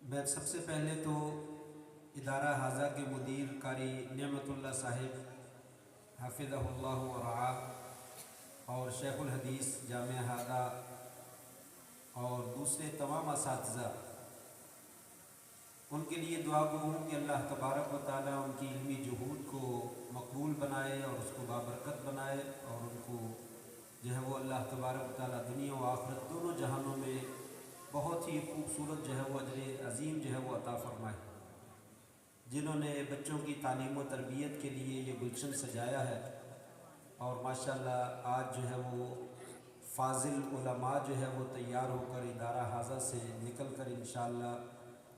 میں سب سے پہلے تو ادارہ حاضہ کے مدیر قاری نعمت اللہ صاحب حفظہ اللہ و رعاہ اور شیخ الحدیث جامعہ حاضہ اور دوسرے تمام اساتذہ ان کے لیے دعا گو ہوں کہ اللہ تبارک و تعالیٰ ان کی علمی جہود کو مقبول بنائے اور اس کو بابرکت بنائے اور ان کو جو ہے وہ اللہ تبارک و تعالیٰ دنیا و آخرت دونوں جہانوں میں بہت ہی خوبصورت جو ہے وہ اجر عظیم جو ہے وہ عطا فرمائے۔ جنہوں نے بچوں کی تعلیم و تربیت کے لیے یہ گلشن سجایا ہے اور ماشاءاللہ آج جو ہے وہ فاضل علماء جو ہے وہ تیار ہو کر ادارہ حاضہ سے نکل کر انشاءاللہ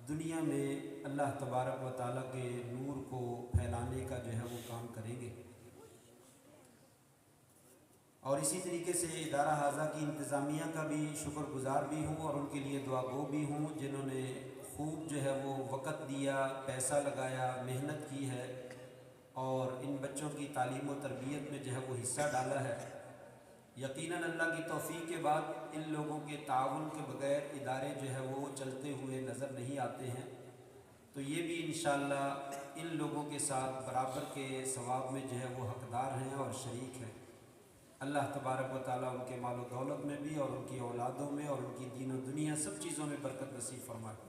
دنیا میں اللہ تبارک و تعالیٰ کے نور کو پھیلانے کا جو ہے وہ کام کریں گے۔ اور اسی طریقے سے ادارہ حاضہ کی انتظامیہ کا بھی شکر گزار بھی ہوں اور ان کے لیے دعا گو بھی ہوں جنہوں نے خوب جو ہے وہ وقت دیا، پیسہ لگایا، محنت کی ہے اور ان بچوں کی تعلیم و تربیت میں جو ہے وہ حصہ ڈالا ہے۔ یقیناً اللہ کی توفیق کے بعد ان لوگوں کے تعاون کے بغیر ادارے جو ہے وہ چلتے ہوئے نظر نہیں آتے ہیں، تو یہ بھی انشاءاللہ ان لوگوں کے ساتھ برابر کے ثواب میں جو ہے وہ حقدار ہیں اور شریک ہیں۔ اللہ تبارک و تعالیٰ ان کے مال و دولت میں بھی اور ان کی اولادوں میں اور ان کی دین و دنیا سب چیزوں میں برکت نصیب فرمائے۔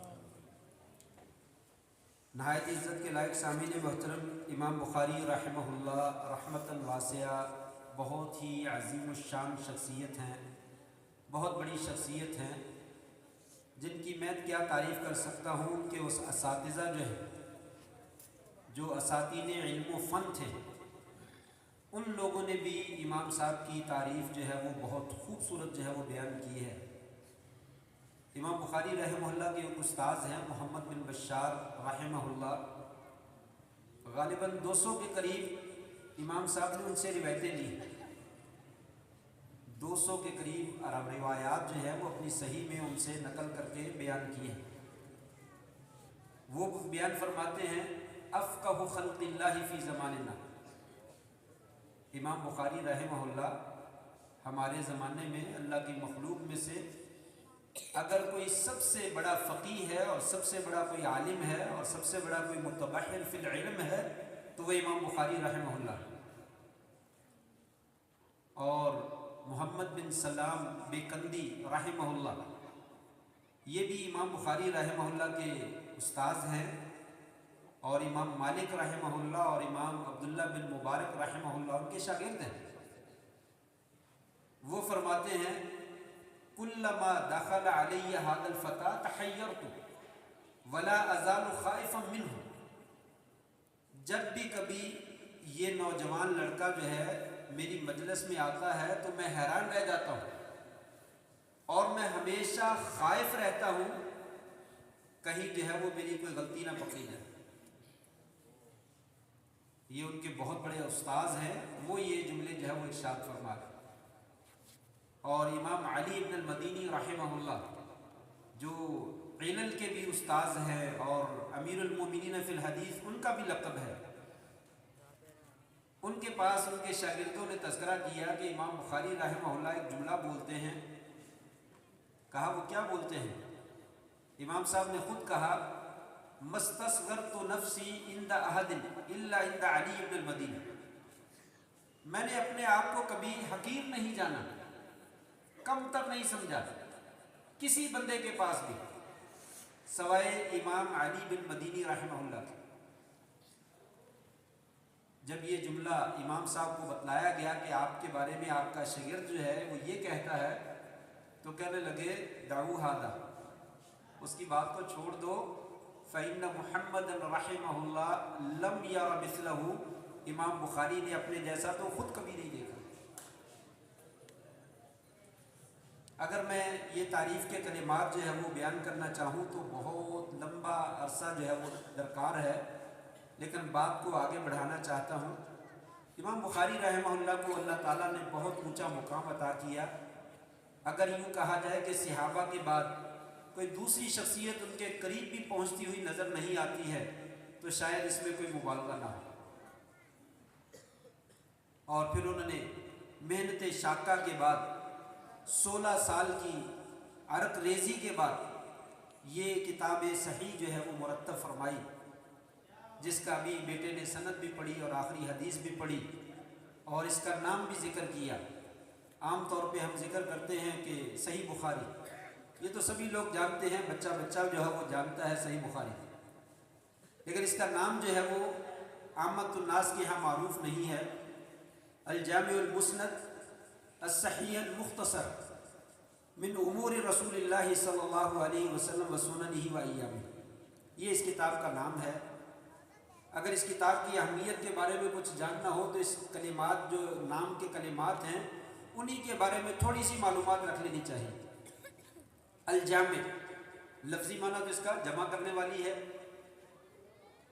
نہایت عزت کے لائق سامعین محترم، امام بخاری رحمہ اللہ رحمتاً واسعہ بہت ہی عظیم الشان شخصیت ہیں، بہت بڑی شخصیت ہیں جن کی میں کیا تعریف کر سکتا ہوں کہ اس اساتذہ جو ہیں، جو اساتین علم و فن تھے، ان لوگوں نے بھی امام صاحب کی تعریف جو ہے وہ بہت خوبصورت جو ہے وہ بیان کی ہے۔ امام بخاری رحمہ اللہ کے ایک استاذ ہیں محمد بن بشار رحمہ اللہ، غالباً 200 کے قریب امام صاحب نے ان سے روایتیں لی، 200 کے قریب روایات جو ہے وہ اپنی صحیح میں ان سے نقل کر کے بیان کی ہیں۔ وہ بیان فرماتے ہیں افقہ خلق اللہ فی زماننا، امام بخاری رحمہ اللہ ہمارے زمانے میں اللہ کی مخلوق میں سے اگر کوئی سب سے بڑا فقیہ ہے اور سب سے بڑا کوئی عالم ہے اور سب سے بڑا کوئی متبحر فی العلم ہے تو وہ امام بخاری رحمہ اللہ ہے۔ اور محمد بن سلام بیکندی رحمہ اللہ، یہ بھی امام بخاری رحمہ اللہ کے استاذ ہیں اور امام مالک رحمہ اللہ اور امام عبداللہ بن مبارک رحمہ اللہ ان کے شاگرد ہیں۔ وہ فرماتے ہیں کلما دخل علی هذا الفتى تحیرت ولا ازال خائفا منه، جب بھی کبھی یہ نوجوان لڑکا جو ہے میری مجلس میں آتا ہے تو میں حیران رہ جاتا ہوں اور میں ہمیشہ خائف رہتا ہوں کہیں جو ہے وہ میری کوئی غلطی نہ پکڑی جائے۔ یہ ان کے بہت بڑے استاذ ہیں، وہ یہ جملے جو ہے وہ ارشاد فرما رہے ہیں۔ اور امام علی بن المدینی رحمہ اللہ جو علل کے بھی استاذ ہیں اور امیر المومنین فی الحدیث ان کا بھی لقب ہے، ان کے پاس ان کے شاگردوں نے تذکرہ کیا کہ امام بخاری رحمہ اللہ ایک جملہ بولتے ہیں۔ کہا وہ کیا بولتے ہیں؟ امام صاحب نے خود کہا مستصغرت نفسی عند احد الا عند علی بن المدینی، میں نے اپنے آپ کو کبھی حقیر نہیں جانا، کم تر نہیں سمجھا کسی بندے کے پاس بھی سوائے امام علی بن مدینی رحمہ اللہ کے۔ جب یہ جملہ امام صاحب کو بتلایا گیا کہ آپ کے بارے میں آپ کا شاگرد جو ہے وہ یہ کہتا ہے تو کہنے لگے دعو ھذا، اس کی بات کو چھوڑ دو، فإن محمد رحمہ اللہ لم یر مثلہ، امام بخاری نے اپنے جیسا تو خود کبھی نہیں دیکھا۔ اگر میں یہ تعریف کے کلمات جو ہے وہ بیان کرنا چاہوں تو بہت لمبا عرصہ جو ہے وہ درکار ہے، لیکن بات کو آگے بڑھانا چاہتا ہوں۔ امام بخاری رحمہ اللہ کو اللہ تعالیٰ نے بہت اونچا مقام عطا کیا۔ اگر یوں کہا جائے کہ صحابہ کے بعد کوئی دوسری شخصیت ان کے قریب بھی پہنچتی ہوئی نظر نہیں آتی ہے تو شاید اس میں کوئی مبالغہ نہ ہو۔ اور پھر انہوں نے محنت شاقہ کے بعد 16 سال کی عرق ریزی کے بعد یہ کتاب صحیح جو ہے وہ مرتب فرمائی، جس کا بھی بیٹے نے سند بھی پڑھی اور آخری حدیث بھی پڑھی اور اس کا نام بھی ذکر کیا۔ عام طور پہ ہم ذکر کرتے ہیں کہ صحیح بخاری، یہ تو سبھی لوگ جانتے ہیں، بچہ بچہ جو ہے وہ جانتا ہے صحیح بخاری، لیکن اس کا نام جو ہے وہ عامت الناس کے یہاں معروف نہیں ہے۔ الجامع المسند الصحیح المختصر من امور رسول اللہ صلی اللہ علیہ وسلم و سننہ و ایامہ، یہ اس کتاب کا نام ہے۔ اگر اس کتاب کی اہمیت کے بارے میں کچھ جاننا ہو تو اس کلمات، جو نام کے کلمات ہیں، انہی کے بارے میں تھوڑی سی معلومات رکھ لینی چاہیے۔ الجامع لفظی معنی تو اس کا جمع کرنے والی ہے۔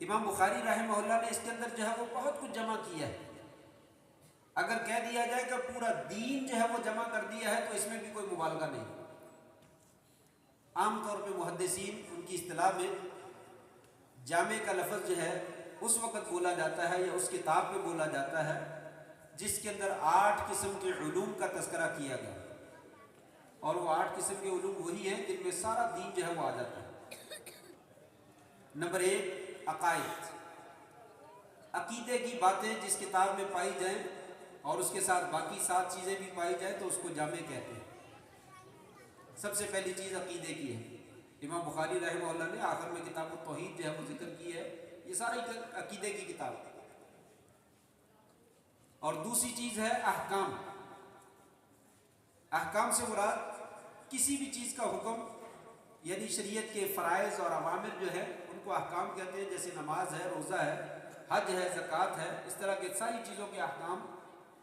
امام بخاری رحمہ اللہ نے اس کے اندر جو ہے وہ بہت کچھ جمع کیا ہے۔ اگر کہہ دیا جائے کہ پورا دین جو ہے وہ جمع کر دیا ہے تو اس میں بھی کوئی مبالغہ نہیں۔ عام طور پہ محدثین ان کی اصطلاح میں جامع کا لفظ جو ہے اس وقت بولا جاتا ہے یا اس کتاب میں بولا جاتا ہے جس کے اندر 8 قسم کے علوم کا تذکرہ کیا گیا، اور وہ 8 قسم کے علوم وہی ہیں جن میں سارا دین جو ہے وہ آ جاتا ہے۔ نمبر 1 عقائد، عقیدے کی باتیں جس کتاب میں پائی جائیں اور اس کے ساتھ باقی 7 چیزیں بھی پائی جائیں تو اس کو جامع کہتے ہیں۔ سب سے پہلی چیز عقیدے کی ہے۔ امام بخاری رحمہ اللہ نے آخر میں کتاب التوحید جو ہے وہ ذکر کی ہے، یہ ساری عقیدے کی کتاب ہے۔ اور دوسری چیز ہے احکام۔ احکام سے مراد کسی بھی چیز کا حکم، یعنی شریعت کے فرائض اور اوامر جو ہے ان کو احکام کہتے ہیں، جیسے نماز ہے، روزہ ہے، حج ہے، زکوٰۃ ہے، اس طرح کے ساری چیزوں کے احکام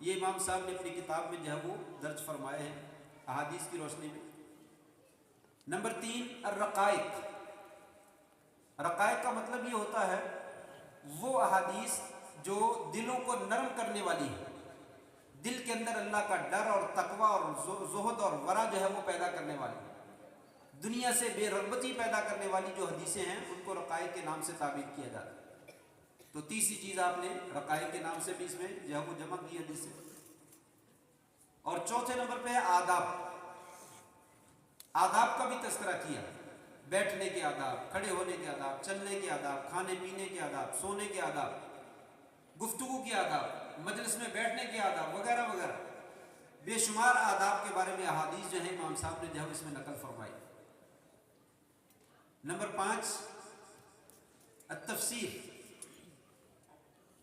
یہ امام صاحب نے اپنی کتاب میں جو ہے وہ درج فرمائے ہیں احادیث کی روشنی میں۔ نمبر 3 الرقائق۔ رقائق کا مطلب یہ ہوتا ہے وہ احادیث جو دلوں کو نرم کرنے والی ہے، دل کے اندر اللہ کا ڈر اور تقوی اور زہد اور ورع جو ہے وہ پیدا کرنے والی، دنیا سے بے رغبتی پیدا کرنے والی جو حدیثیں ہیں ان کو رقائق کے نام سے تعبیر کیا جاتا ہے۔ تو تیسری چیز آپ نے رقائق کے نام سے بھی اس میں جو ہے وہ جمع کی حدیثیں۔ اور چوتھے نمبر پہ ہے آداب۔ آداب کا بھی تذکرہ کیا، بیٹھنے کے آداب، کھڑے ہونے کے آداب، چلنے کے آداب، کھانے پینے کے آداب، سونے کے آداب، گفتگو کے آداب، مجلس میں بیٹھنے کے آداب وغیرہ وغیرہ، بے شمار آداب کے بارے میں احادیث جو ہیں امام صاحب نے جو ہے اس میں نقل فرمائی۔ نمبر 5 التفسیر۔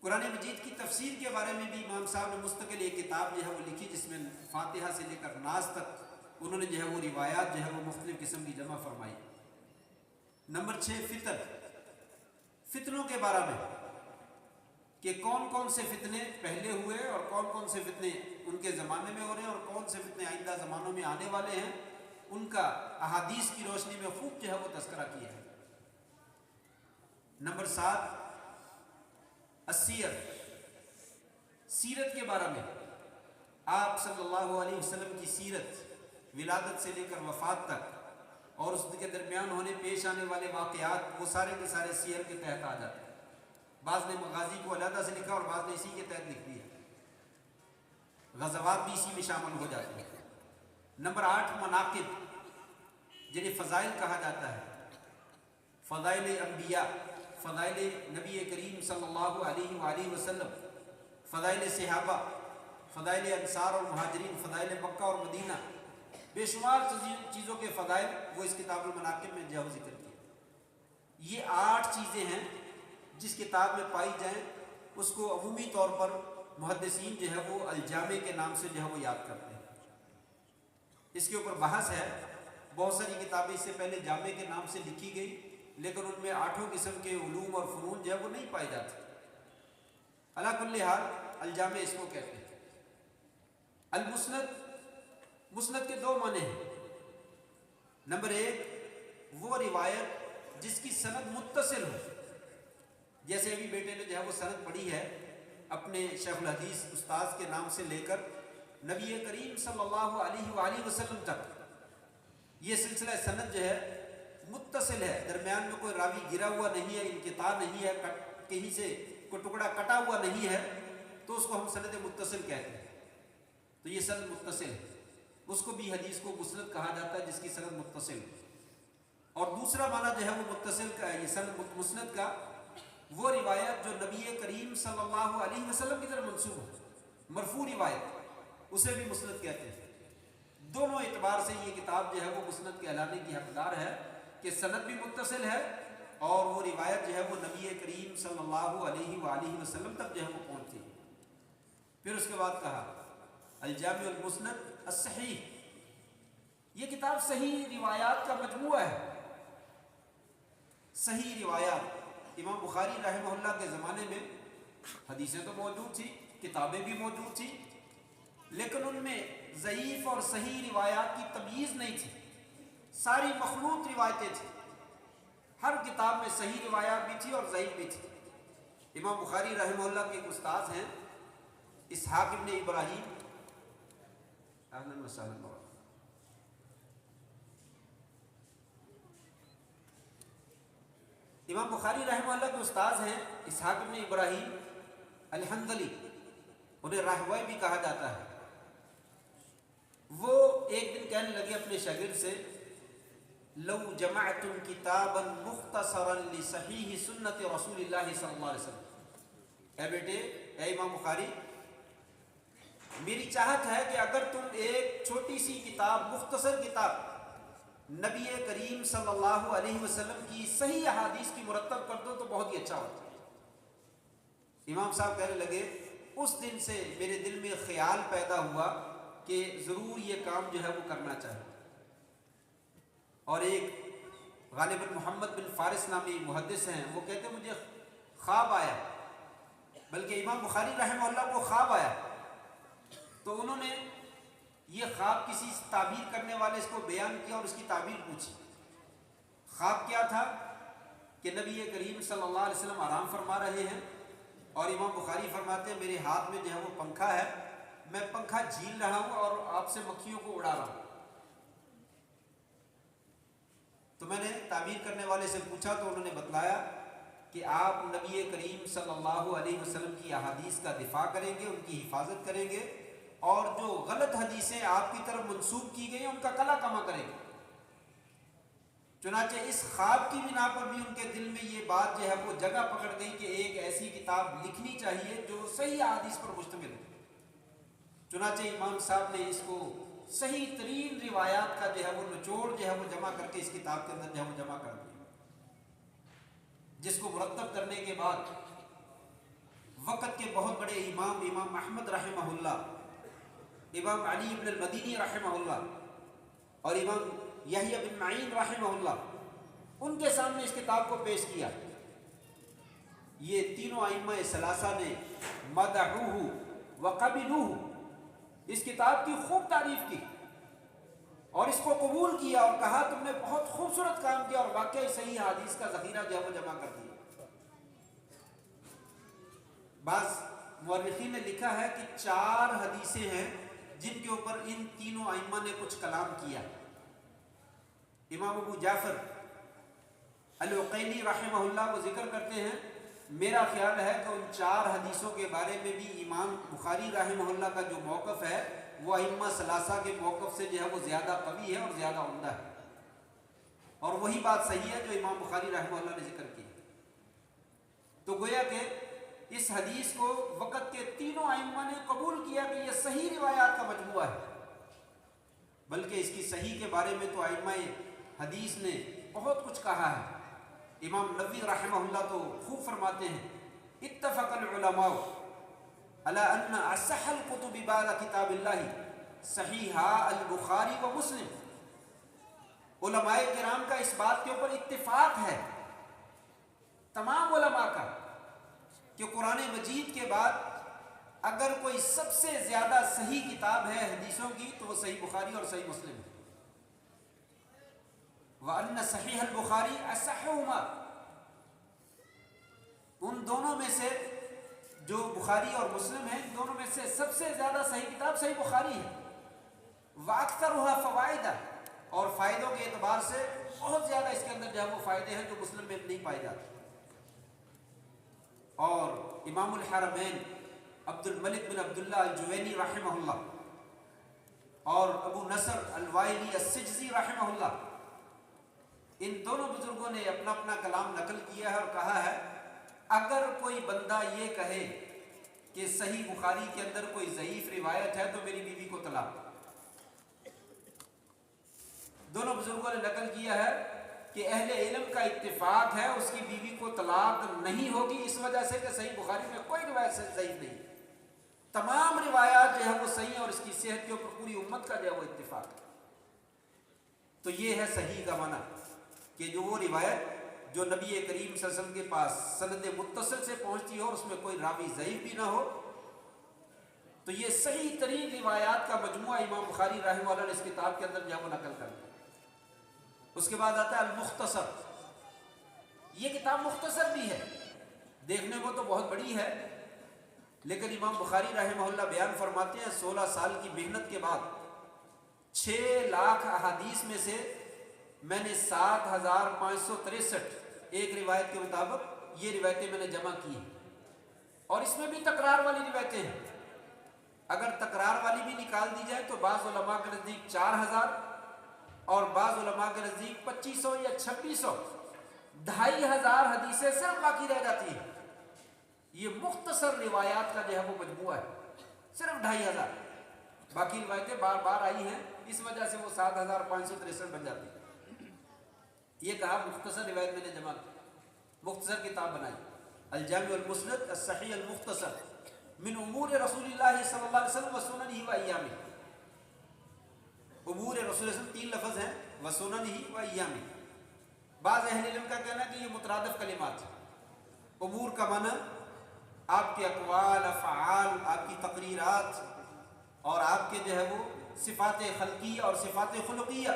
قرآن مجید کی تفسیر کے بارے میں بھی امام صاحب نے مستقل ایک کتاب جو ہے وہ لکھی، جس میں فاتحہ سے لے کر ناس تک انہوں نے جو ہے وہ روایات جو ہے وہ مختلف قسم کی جمع فرمائی۔ نمبر 6 فتن۔ فتنوں کے بارے میں کہ کون کون سے فتنے پہلے ہوئے اور کون کون سے فتنے ان کے زمانے میں ہو رہے ہیں اور کون سے فتنے آئندہ زمانوں میں آنے والے ہیں، ان کا احادیث کی روشنی میں خوب جو ہے وہ تذکرہ کیا ہے۔ نمبر 7 السیر۔ سیرت کے بارے میں آپ صلی اللہ علیہ وسلم کی سیرت، ولادت سے لے کر وفات تک اور اس کے درمیان ہونے پیش آنے والے واقعات، وہ سارے کے سارے سیر کے تحت آ جاتے ہیں۔ بعض نے مغازی کو علیحدہ سے لکھا اور بعض نے اسی کے تحت لکھ دیا، غزوات بھی اسی میں شامل ہو جاتے ہیں۔ نمبر 8 مناقب، جنہیں فضائل کہا جاتا ہے، فضائل انبیاء، فضائل نبی کریم صلی اللہ علیہ وآلہ وسلم، فضائل صحابہ، فضائل انصار اور مہاجرین، فضائل مکہ اور مدینہ، بے شمار چیزوں کے فضائل وہ اس کتاب المناقب میں جو ہے ذکر کیا۔ یہ 8 چیزیں ہیں جس کتاب میں پائی جائیں اس کو عمومی طور پر محدثین جو ہے وہ الجامع کے نام سے جو ہے وہ یاد کرتے ہیں۔ اس کے اوپر بحث ہے، بہت ساری کتابیں اس سے پہلے جامع کے نام سے لکھی گئی لیکن ان میں 8 قسم کے علوم اور فنون جو ہے وہ نہیں پائے جاتے۔ علی کل حال الجامع اس کو کہتے ہیں۔ المسند، مسند کے 2 معنی ہیں۔ نمبر 1 وہ روایت جس کی سند متصل ہو، جیسے ابھی بیٹے نے جو ہے وہ سند پڑھی ہے اپنے شیخ الحدیث استاذ کے نام سے لے کر نبی کریم صلی اللہ علیہ وآلہ وسلم تک، یہ سلسلہ سند جو ہے متصل ہے، درمیان میں کوئی راوی گرا ہوا نہیں ہے، انقطاع نہیں ہے، کہیں سے کوئی ٹکڑا کٹا ہوا نہیں ہے، تو اس کو ہم سند متصل کہتے ہیں۔ تو یہ سند متصل ہے، اس کو بھی حدیث کو مسند کہا جاتا ہے جس کی سند متصل ہے۔ اور دوسرا معنی جو ہے وہ متصل کا ہے، یہ سند مسند کا وہ روایت جو نبی کریم صلی اللہ علیہ وسلم کی طرف منسوب ہے، مرفوع روایت، اسے بھی مسند کہتے ہیں۔ دونوں اعتبار سے یہ کتاب جو ہے وہ مسند کہلانے کی حقدار ہے کہ سند بھی متصل ہے اور وہ روایت جو ہے وہ نبی کریم صلی اللہ علیہ وآلہ وسلم تک جو ہے وہ پہنچتی ہے۔ پھر اس کے بعد کہا الجامع المسند الصحیح، یہ کتاب صحیح روایات کا مجموعہ ہے۔ صحیح روایات، امام بخاری رحمہ اللہ کے زمانے میں حدیثیں تو موجود تھی، کتابیں بھی موجود تھی، لیکن ان میں ضعیف اور صحیح روایات کی تمییز نہیں تھی، ساری مخلوط روایتیں تھیں۔ ہر کتاب میں صحیح روایات بھی تھی اور ضعیف بھی تھی۔ امام بخاری رحمہ اللہ کے ایک استاد ہیں اسحاق ابن ابراہیم، اہلاً وسہلاً، امام بخاری رحمہ اللہ کے استاذ ہیں اسحاق ابن ابراہیم الحنظلی، انہیں راہوی بھی کہا جاتا ہے۔ وہ ایک دن کہنے لگے اپنے شاگرد سے لو جمعتم کتابا مختصرا لصحیح سنت رسول اللہ صلی اللہ علیہ وسلم، اے بیٹے، اے امام بخاری، میری چاہت ہے کہ اگر تم ایک چھوٹی سی کتاب، مختصر کتاب نبی کریم صلی اللہ علیہ وسلم کی صحیح احادیث کی مرتب کر دو تو بہت ہی اچھا ہوتا۔ امام صاحب کہنے لگے اس دن سے میرے دل میں خیال پیدا ہوا کہ ضرور یہ کام جو ہے وہ کرنا چاہیے۔ اور ایک غالباً محمد بن فارس نامی محدث ہیں، وہ کہتے ہیں مجھے خواب آیا، بلکہ امام بخاری رحمہ اللہ کو خواب آیا تو انہوں نے یہ خواب کسی تعبیر کرنے والے اس کو بیان کیا اور اس کی تعبیر پوچھی۔ خواب کیا تھا کہ نبی کریم صلی اللہ علیہ وسلم آرام فرما رہے ہیں اور امام بخاری فرماتے ہیں میرے ہاتھ میں جو ہے وہ پنکھا ہے، میں پنکھا جھیل رہا ہوں اور آپ سے مکھیوں کو اڑا رہا ہوں۔ تو میں نے تعبیر کرنے والے سے پوچھا تو انہوں نے بتلایا کہ آپ نبی کریم صلی اللہ علیہ وسلم کی احادیث کا دفاع کریں گے، ان کی حفاظت کریں گے، اور جو غلط حدیثیں آپ کی طرف منسوب کی گئی ہیں ان کا کلا کما کریں گے۔ چنانچہ اس خواب کی بنا پر بھی ان کے دل میں یہ بات جو ہے وہ جگہ پکڑ گئی کہ ایک ایسی کتاب لکھنی چاہیے جو صحیح احادیث پر مشتمل ہو۔ چنانچہ امام صاحب نے اس کو صحیح ترین روایات کا جو ہے وہ نچوڑ جو ہے وہ جمع کر کے اس کتاب کے اندر جو ہے وہ جمع کر دیا، جس کو مرتب کرنے کے بعد وقت کے بہت بڑے امام احمد رحمہ اللہ، امام علی بن المدینی رحمہ اللہ اور امام یحییٰ بن معین رحمہ اللہ، ان کے سامنے اس کتاب کو پیش کیا۔ یہ تینوں ائمہ ثلاثہ نے مدحوہ وقبلوہ، اس کتاب کی خوب تعریف کی اور اس کو قبول کیا اور کہا تم نے بہت خوبصورت کام کیا اور واقعی صحیح حدیث کا ذخیرہ جو ہے وہ جمع کر دیا۔ بعض مورخین نے لکھا ہے کہ 4 حدیثیں ہیں جن کے اوپر ان تینوں ائمہ نے کچھ کلام کیا۔ امام ابو جعفر العقیلی رحمہ اللہ وہ ذکر کرتے ہیں میرا خیال ہے کہ ان 4 حدیثوں کے بارے میں بھی امام بخاری رحمہ اللہ کا جو موقف ہے وہ ائمہ ثلاثہ کے موقف سے جو ہے وہ زیادہ قوی ہے اور زیادہ عمدہ ہے، اور وہی بات صحیح ہے جو امام بخاری رحمہ اللہ نے ذکر کی۔ تو گویا کہ اس حدیث کو وقت کے تینوں ائمہ نے قبول کیا کہ یہ صحیح روایات کا مجموعہ ہے، بلکہ اس کی صحیح کے بارے میں تو ائمہ حدیث نے بہت کچھ کہا ہے۔ امام نووی رحمہ اللہ تو خوب فرماتے ہیں اتفق العلماء علی ان اصح الکتب بعد کتاب اللہ صحیحہ البخاری و مسلم، علماء کرام کا اس بات کے اوپر اتفاق ہے، تمام علماء کا، کہ قرآن مجید کے بعد اگر کوئی سب سے زیادہ صحیح کتاب ہے حدیثوں کی تو وہ صحیح بخاری اور صحیح مسلم ہے۔ وَأَنَّ صحیح البخاری اصحُهُمَا، ان دونوں میں سے جو بخاری اور مسلم ہیں ان دونوں میں سے سب سے زیادہ صحیح کتاب صحیح بخاری ہے۔ وَأَكْثَرُهَا فَوَائِدًا، اور فائدوں کے اعتبار سے بہت زیادہ اس کے اندر جو ہے وہ فائدے ہیں جو مسلم میں نہیں پائے جاتے۔ اور امام الحرمین عبد الملک بن عبداللہ الجوینی رحمہ اللہ اور ابو نصر الوائلی السجزی رحمہ اللہ، ان دونوں بزرگوں نے اپنا اپنا کلام نقل کیا ہے اور کہا ہے اگر کوئی بندہ یہ کہے کہ صحیح بخاری کے اندر کوئی ضعیف روایت ہے تو میری بیوی کو طلاق. دونوں بزرگوں نے نقل کیا ہے کہ اہل علم کا اتفاق ہے اس کی بیوی کو طلاق نہیں ہوگی اس وجہ سے کہ صحیح بخاری میں کوئی روایت سے ضعیف نہیں. تمام روایات جو ہے وہ صحیح اور اس کی صحت کے اوپر پوری امت کا جو ہے وہ اتفاق ہے. تو یہ ہے صحیح کا معنی کہ جو وہ روایت جو نبی کریم صلی اللہ علیہ وسلم کے پاس سند متصل سے پہنچتی ہو اور اس میں کوئی راوی ضعیف بھی نہ ہو. تو یہ صحیح ترین روایات کا مجموعہ امام بخاری رحمہ اللہ نے اس کتاب کے اندر جو ہے وہ نقل کر دیا. اس کے بعد آتا ہے المختصر. یہ کتاب مختصر بھی ہے, دیکھنے کو تو بہت بڑی ہے, لیکن امام بخاری رحمہ اللہ بیان فرماتے ہیں 16 سال کی محنت کے بعد 6 لاکھ احادیث میں سے میں نے 7563 ایک روایت کے مطابق یہ روایتیں میں نے جمع کی ہیں. اور اس میں بھی تکرار والی روایتیں ہیں. اگر تکرار والی بھی نکال دی جائے تو بعض علماء کے نزدیک 4000 اور بعض علماء کے نزدیک 2500 یا 2600 2500 حدیثیں صرف باقی رہ جاتی ہیں. یہ مختصر روایات کا جو ہے وہ مجموعہ ہے, صرف 2500. باقی روایتیں بار بار آئی ہیں, اس وجہ سے وہ 7563 بن جاتی ہیں. یہ کہا مختصر روایت میں نے جمع کی, مختصر کتاب بنائی الجامع المسند الصحیح المختصر من امور رسول اللہ صلی اللہ علیہ وسلم وسننہ و ایامہ. امور رسول اللہ 3 لفظ ہیں, وسننہ و ایامہ. بعض اہل علم کا کہنا ہے کہ یہ مترادف کلمات ہیں. امور کا معنی آپ کے اقوال, افعال, آپ کی تقریرات اور آپ کے جو ہے وہ صفات خلقیہ اور صفات خلقیہ,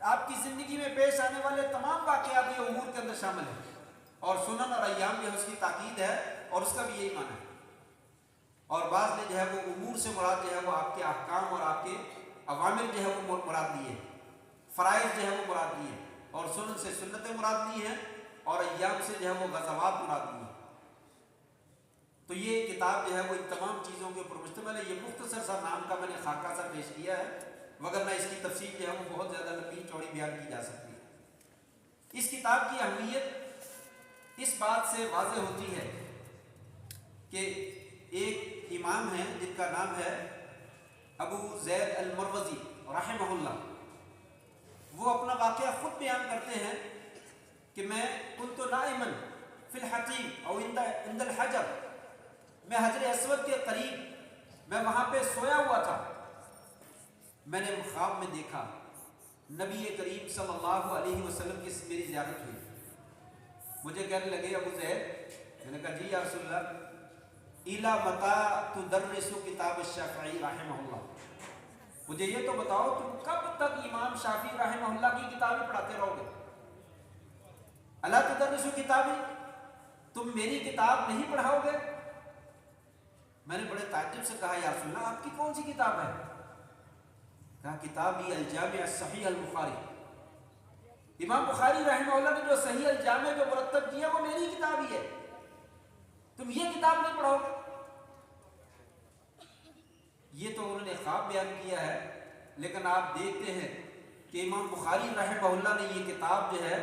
آپ کی زندگی میں پیش آنے والے تمام واقعات یہ امور کے اندر شامل ہیں. اور سنن اور ایام جو ہے اس کی تاکید ہے اور اس کا بھی یہی معنی ہے. اور بعض نے جو ہے وہ امور سے مراد جو ہے وہ آپ کے احکام اور آپ کے اوامر جو ہے وہ مراد لیے ہیں, فرائض جو ہے وہ مراد لیے ہیں, اور سنن سے سنتیں مراد لی ہیں, اور ایام سے جو ہے وہ غزوات مراد لی ہیں. تو یہ کتاب جو ہے وہ ان تمام چیزوں کے اوپر مشتمل ہے. یہ مختصر سا نام کا میں نے خاکہ سا پیش کیا ہے, وگرنہ اس کی تفصیل جو ہے وہ بہت زیادہ لمبی چوڑی بیان کی جا سکتی ہے. اس کتاب کی اہمیت اس بات سے واضح ہوتی ہے کہ ایک امام ہیں جن کا نام ہے ابو زید المروزی رحمہ اللہ. وہ اپنا واقعہ خود بیان کرتے ہیں کہ میں کنت نائما فی الحقیم او عند الحجر, میں حجر اسود کے قریب میں وہاں پہ سویا ہوا تھا. میں نے خواب میں دیکھا نبی کریم صلی اللہ علیہ وسلم کی میری زیارت ہوئی. مجھے کہنے لگے ابو زید, میں نے کہا جی یا رسول اللہ, الا متى تدرس کتاب الشافعی رحمہ اللہ, مجھے یہ تو بتاؤ تم کب تک امام شافعی رحمہ اللہ کی کتابیں پڑھاتے رہو گے. الا تدرس کتابی, تم میری کتاب نہیں پڑھاؤ گے. میں نے بڑے تعجب سے کہا یا رسول اللہ آپ کی کون سی کتاب ہے؟ کہا کتابی الجامع الصحیح البخاری. امام بخاری رحمہ اللہ نے جو صحیح الجامع جو مرتب کیا وہ میری کتاب ہی ہے, تم یہ کتاب نہیں پڑھو گے. یہ تو انہوں نے خواب بیان کیا ہے, لیکن آپ دیکھتے ہیں کہ امام بخاری رحمہ اللہ نے یہ کتاب جو ہے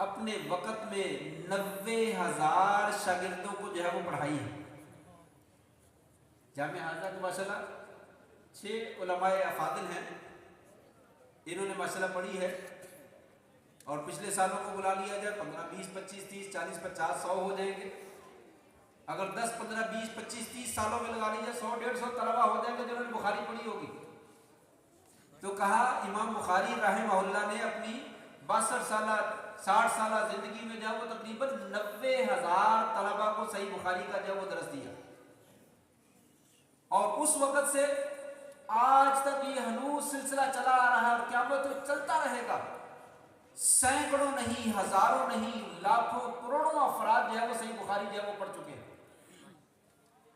اپنے وقت میں 90,000 شاگردوں کو جو ہے وہ پڑھائی ہے. جامع حاضرہ تو ماشاءاللہ 6 علماء افاضل ہیں, انہوں نے ماشاءاللہ پڑھی ہے. اور پچھلے سالوں کو بلا لیا جائے 15, 20, 25, 30, 40, 50, 100 ہو جائیں گے. اگر 10, 15, 20, 25, 30 سالوں میں لگا لیجیے 100, 150 طلبہ ہو جائیں گے جنہوں نے بخاری پڑھی ہوگی. تو کہا امام بخاری رحمہ اللہ نے اپنی 62 سالہ 60 سالہ زندگی میں جو ہے وہ تقریباً 90,000 طلبہ کو صحیح بخاری کا جو ہے وہ درس دیا. اور اس وقت سے آج تک یہ ہنوز سلسلہ چلا آ رہا ہے اور قیامت تک چلتا رہے گا. سینکڑوں نہیں, ہزاروں نہیں, لاکھوں کروڑوں افراد جو ہے وہ صحیح بخاری جو ہے وہ پڑھ چکے ہیں.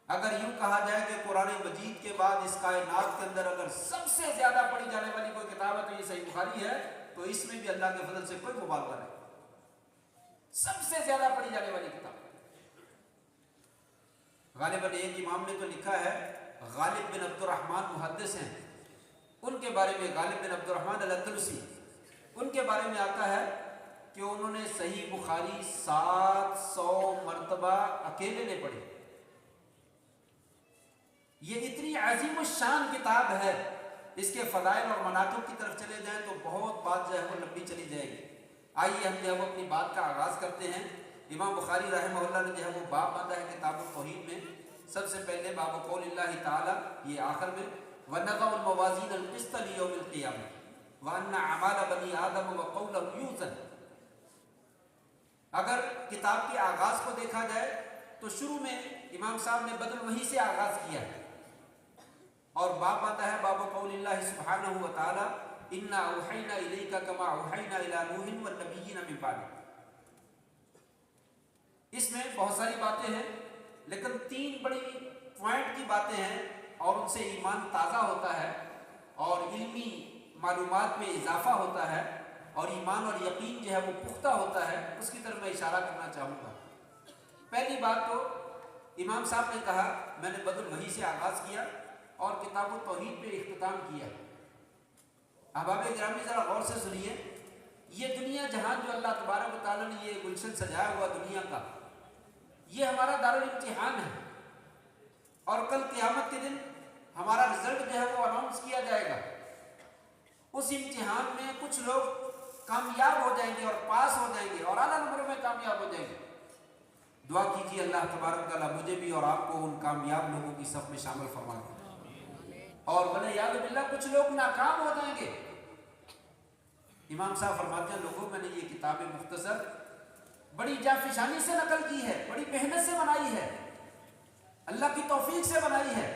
اگر یوں کہا جائے کہ قرآن مجید کے بعد اس کائنات کے اندر اگر سب سے زیادہ پڑھی جانے والی کوئی کتاب ہے تو یہ صحیح بخاری ہے, تو اس میں بھی اللہ کے فضل سے کوئی مبالغہ نہیں, سب سے زیادہ پڑھی جانے والی کتاب. غالباً ایک امام نے تو لکھا ہے, غالب بن عبد الرحمن محدث ہیں, ان کے بارے میں غالب بن عبد الرحمن الاندلسی ان کے بارے میں آتا ہے کہ انہوں نے صحیح بخاری 700 مرتبہ اکیلے نے پڑھی. یہ اتنی عظیم الشان کتاب ہے، اس کے فضائل اور مناقب کی طرف چلے جائیں تو بہت بات جو ہے وہ لمبی چلی جائے گی. آئیے ہم جو ہے وہ اپنی بات کا آغاز کرتے ہیں. امام بخاری رحمہ اللہ نے جو ہے وہ باب باندھا ہے کتاب التوحید میں. سب سے پہلے باب قول اللہ تعالی، یہ آخر میں، وَنَضَعُ الْمَوَازِينَ الْقِسْطَ لِيَوْمِ الْقِيَامَةِ وَأَنَّ أَعْمَالَ بَنِي آدَمَ وَقَوْلَهُ يُوزَنُ. اگر کتاب کے آغاز کو دیکھا جائے تو شروع میں امام صاحب نے بدل وحی سے آغاز کیا ہے اور باب باندھا ہے باب قول اللہ سبحانہ و تعالی اِنَّا أَوْحَيْنَا إِلَيْكَ كَمَا أَوْحَيْنَا إِلَى نُوحٍ وَالنَّبِيِّينَ مِن بَعْدِهِ. اس میں بہت ساری باتیں ہیں لیکن 3 بڑی پوائنٹ کی باتیں ہیں اور ان سے ایمان تازہ ہوتا ہے اور علمی معلومات میں اضافہ ہوتا ہے اور ایمان اور یقین جو ہے وہ پختہ ہوتا ہے. اس کی طرف میں اشارہ کرنا چاہوں گا. پہلی بات تو امام صاحب نے کہا میں نے بدل وحی سے آغاز کیا اور کتاب التوحید پہ اختتام کیا. احباب گرامی ذرا غور سے سنیے. یہ دنیا جہاں جو اللہ تبارک و تعالیٰ نے یہ گلشن سجایا ہوا دنیا کا، یہ ہمارا دارالامتحان ہے اور کل قیامت کے دن ہمارا رزلٹ جو ہے وہ اناؤنس کیا جائے گا. اس امتحان میں کچھ لوگ کامیاب ہو جائیں گے اور پاس ہو جائیں گے اور اعلیٰ نمبروں میں کامیاب ہو جائیں گے. دعا کیجیے اللہ تبارک تعالیٰ مجھے بھی اور آپ کو ان کامیاب لوگوں کی صف میں شامل فرما دے. اور وَلَعِیَاذُ بِاللَّہ کچھ لوگ ناکام ہو جائیں گے. امام صاحب فرماتے ہیں لوگوں میں نے یہ کتاب مختصر بڑی جافشانی سے نقل کی ہے، بڑی محنت سے بنائی ہے، اللہ کی توفیق سے بنائی ہے.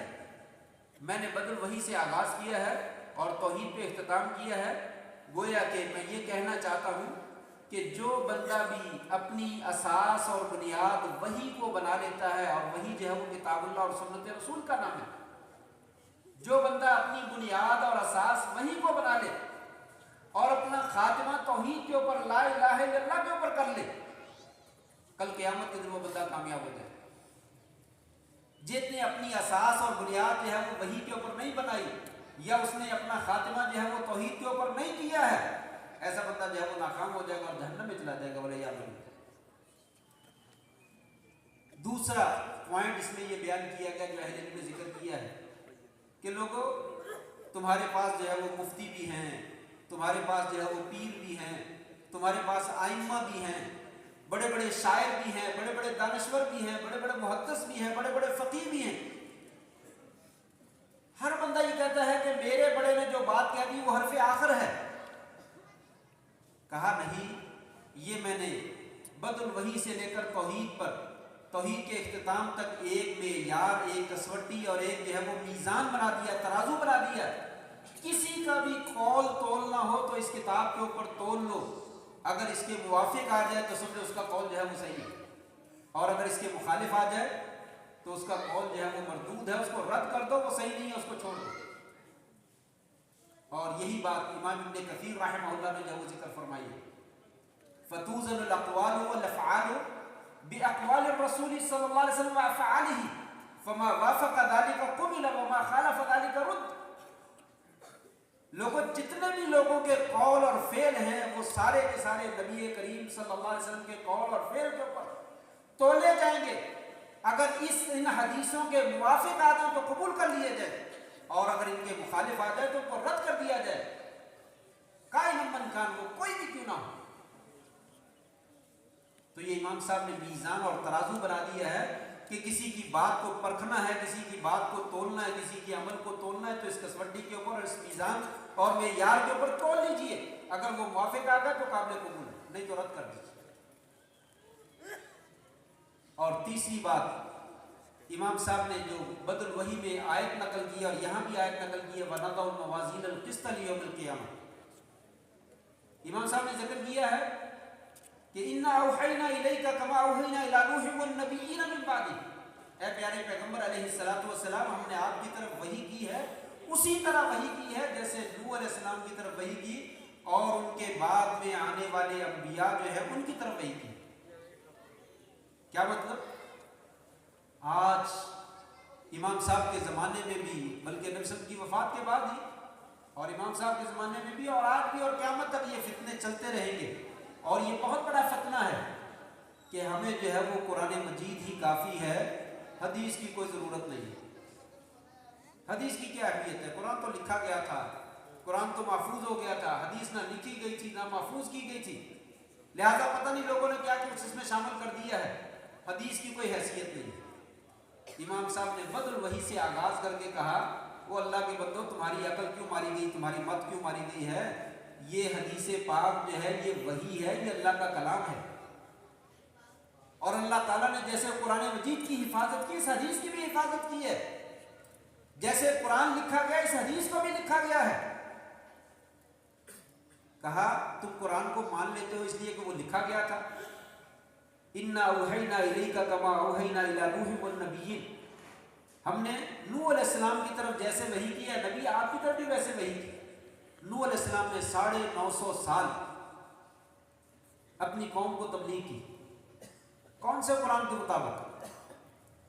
میں نے بدل وحی سے آغاز کیا ہے اور توحید پہ اختتام کیا ہے. گویا کہ میں یہ کہنا چاہتا ہوں کہ جو بندہ بھی اپنی اساس اور بنیاد وحی کو بنا لیتا ہے، اور وحی جو ہے وہ کتاب اللہ اور سنت رسول کا نام ہے، جو بندہ اپنی بنیاد اور اساس وحی کو بنا لے اور اپنا خاتمہ توحید کے اوپر لا الہ الا اللہ کے اوپر کر لے، کل قیامت کے دن وہ بندہ کامیاب ہو جائے. جس نے اپنی اساس اور بنیاد جو ہے وہ وحی کے اوپر نہیں بنائی یا اس نے اپنا خاتمہ جو ہے وہ توحید کے اوپر نہیں کیا ہے، ایسا بندہ جو ہے وہ ناکام ہو جائے گا اور جہنم میں چلا جائے گا. وَلَعِیَاذُ بِاللَّہ. دوسرا پوائنٹ اس میں یہ بیان کیا گیا جو اہل علم نے ذکر کیا ہے کہ لوگوں تمہارے پاس جو ہے وہ مفتی بھی ہیں، تمہارے پاس جو ہے وہ پیر بھی ہیں، تمہارے پاس آئمہ بھی ہیں، بڑے بڑے شاعر بھی ہیں، بڑے بڑے دانشور بھی ہیں، بڑے بڑے محدث بھی ہیں، بڑے بڑے فقیہ بھی ہیں. ہر بندہ یہ کہتا ہے کہ میرے بڑے نے جو بات کہہ دی وہ حرف آخر ہے. کہا نہیں، یہ میں نے بدل وحی سے لے کر توحید پر، توحید کے اختتام تک ایک معیار، ایک کسوٹی اور ایک جو ہے وہ میزان بنا دیا، ترازو بنا دیا. کسی کا بھی قول تولنا ہو تو اس کتاب کے اوپر تول لو. اگر اس کے موافق آ جائے تو سمجھو اس کا قول جو ہے وہ صحیح ہے، اور اگر اس کے مخالف آ جائے تو اس کا قول جو ہے وہ مردود ہے، اس کو رد کر دو، وہ صحیح نہیں ہے، اس کو چھوڑ دو. اور یہی بات امام ابن کثیر رحمہ اللہ نے جو وہ ذکر فرمائی ہے، فَتُوزَنُ الْأَقْوَالُ وَالْأَفْعَالُ بِأَقْوَالِ الرَّسُولِ صلی اللہ علیہ وسلم وَأَفْعَالِهِ فَمَا وَافَقَ ذَلِكَ قُبِلَ وَمَا خَالَفَ ذَلِكَ رُدَّ. لوگوں جتنے بھی لوگوں کے قول اور فعل ہیں وہ سارے کے سارے نبی کریم صلی اللہ علیہ وسلم کے قول اور فعل کے اوپر تولے جائیں گے. اگر ان حدیثوں کے موافق آ جائیں تو قبول کر لیے جائے، اور اگر ان کے مخالف آ جائے تو ان کو رد کر دیا جائے، کائن من کان، وہ کوئی بھی کیوں نہ ہو. تو یہ امام صاحب نے میزان اور ترازو بنا دیا ہے کہ کسی کی بات کو پرکھنا ہے، کسی کی بات کو تولنا ہے، کسی کی عمل کو تولنا ہے تو اس کسوٹی کے اوپر اور اس میزان اور معیار کے اوپر تول لیجئے. اگر وہ موافق آ گئے تو قابل قبول ہے، نہیں تو رد کر دیجیے. اور تیسری بات، امام صاحب نے جو بدل وحی میں آیت نقل کی اور یہاں بھی آیت نقل کی ہے وَنَضَعُ الْمَوَازِينَ الْقِسْطَ لِيَوْمِ الْقِيَامَةِ. امام صاحب نے ذکر کیا ہے کہ اِنَّا أَوْحَيْنَا إِلَيْكَ كَمَا أَوْحَيْنَا إِلَى نُوحٍ وَالنَّبِيِّينَ مِن بَعْدِهِ. اے پیارے پیغمبر علیہ السلام، ہم نے آپ کی طرف وحی کی ہے، اسی طرح وحی کی ہے جیسے نوح علیہ السلام کی طرف وحی کی اور ان کے بعد میں آنے والے انبیاء جو ہے ان کی طرف وحی کی. کیا مطلب؟ آج امام صاحب کے زمانے میں بھی، بلکہ نبی صلی اللہ علیہ وسلم کی وفات کے بعد ہی اور امام صاحب کے زمانے میں بھی اور آج بھی اور قیامت تک یہ فتنے چلتے رہیں گے. اور یہ بہت بڑا فتنہ ہے کہ ہمیں جو ہے وہ قرآن مجید ہی کافی ہے, حدیث کی کوئی ضرورت نہیں. حدیث کی کیا اہمیت ہے؟ قرآن تو لکھا گیا تھا, قرآن تو محفوظ ہو گیا تھا, حدیث نہ لکھی گئی تھی نہ محفوظ کی گئی تھی, لہذا پتہ نہیں لوگوں نے کیا کچھ اس میں شامل کر دیا ہے. حدیث کی کوئی حیثیت نہیں. امام صاحب نے بدر الوحی سے آغاز کر کے کہا, وہ اللہ کے بندو تمہاری عقل کیوں ماری گئی, تمہاری مت کیوں ماری گئی ہے؟ یہ حدیث پاک جو ہے یہ وحی ہے, یہ اللہ کا کلام ہے. اور اللہ تعالیٰ نے جیسے قرآن مجید کی حفاظت کی, اس حدیث کی بھی حفاظت کی ہے. جیسے قرآن لکھا گیا اس حدیث کو بھی لکھا گیا ہے. کہا تم قرآن کو مان لیتے ہو اس لیے کہ وہ لکھا گیا تھا. انا اوحینا الیک کما اوحینا الی نوح والنبیین, ہم نے نوح علیہ السلام کی طرف جیسے وحی کی ہے, نبی آپ کی طرف بھی ویسے وحی کی. نوح علیہ السلام نے 950 سال اپنی قوم کو تبلیغ کی. کون سے قرآن کے مطابق؟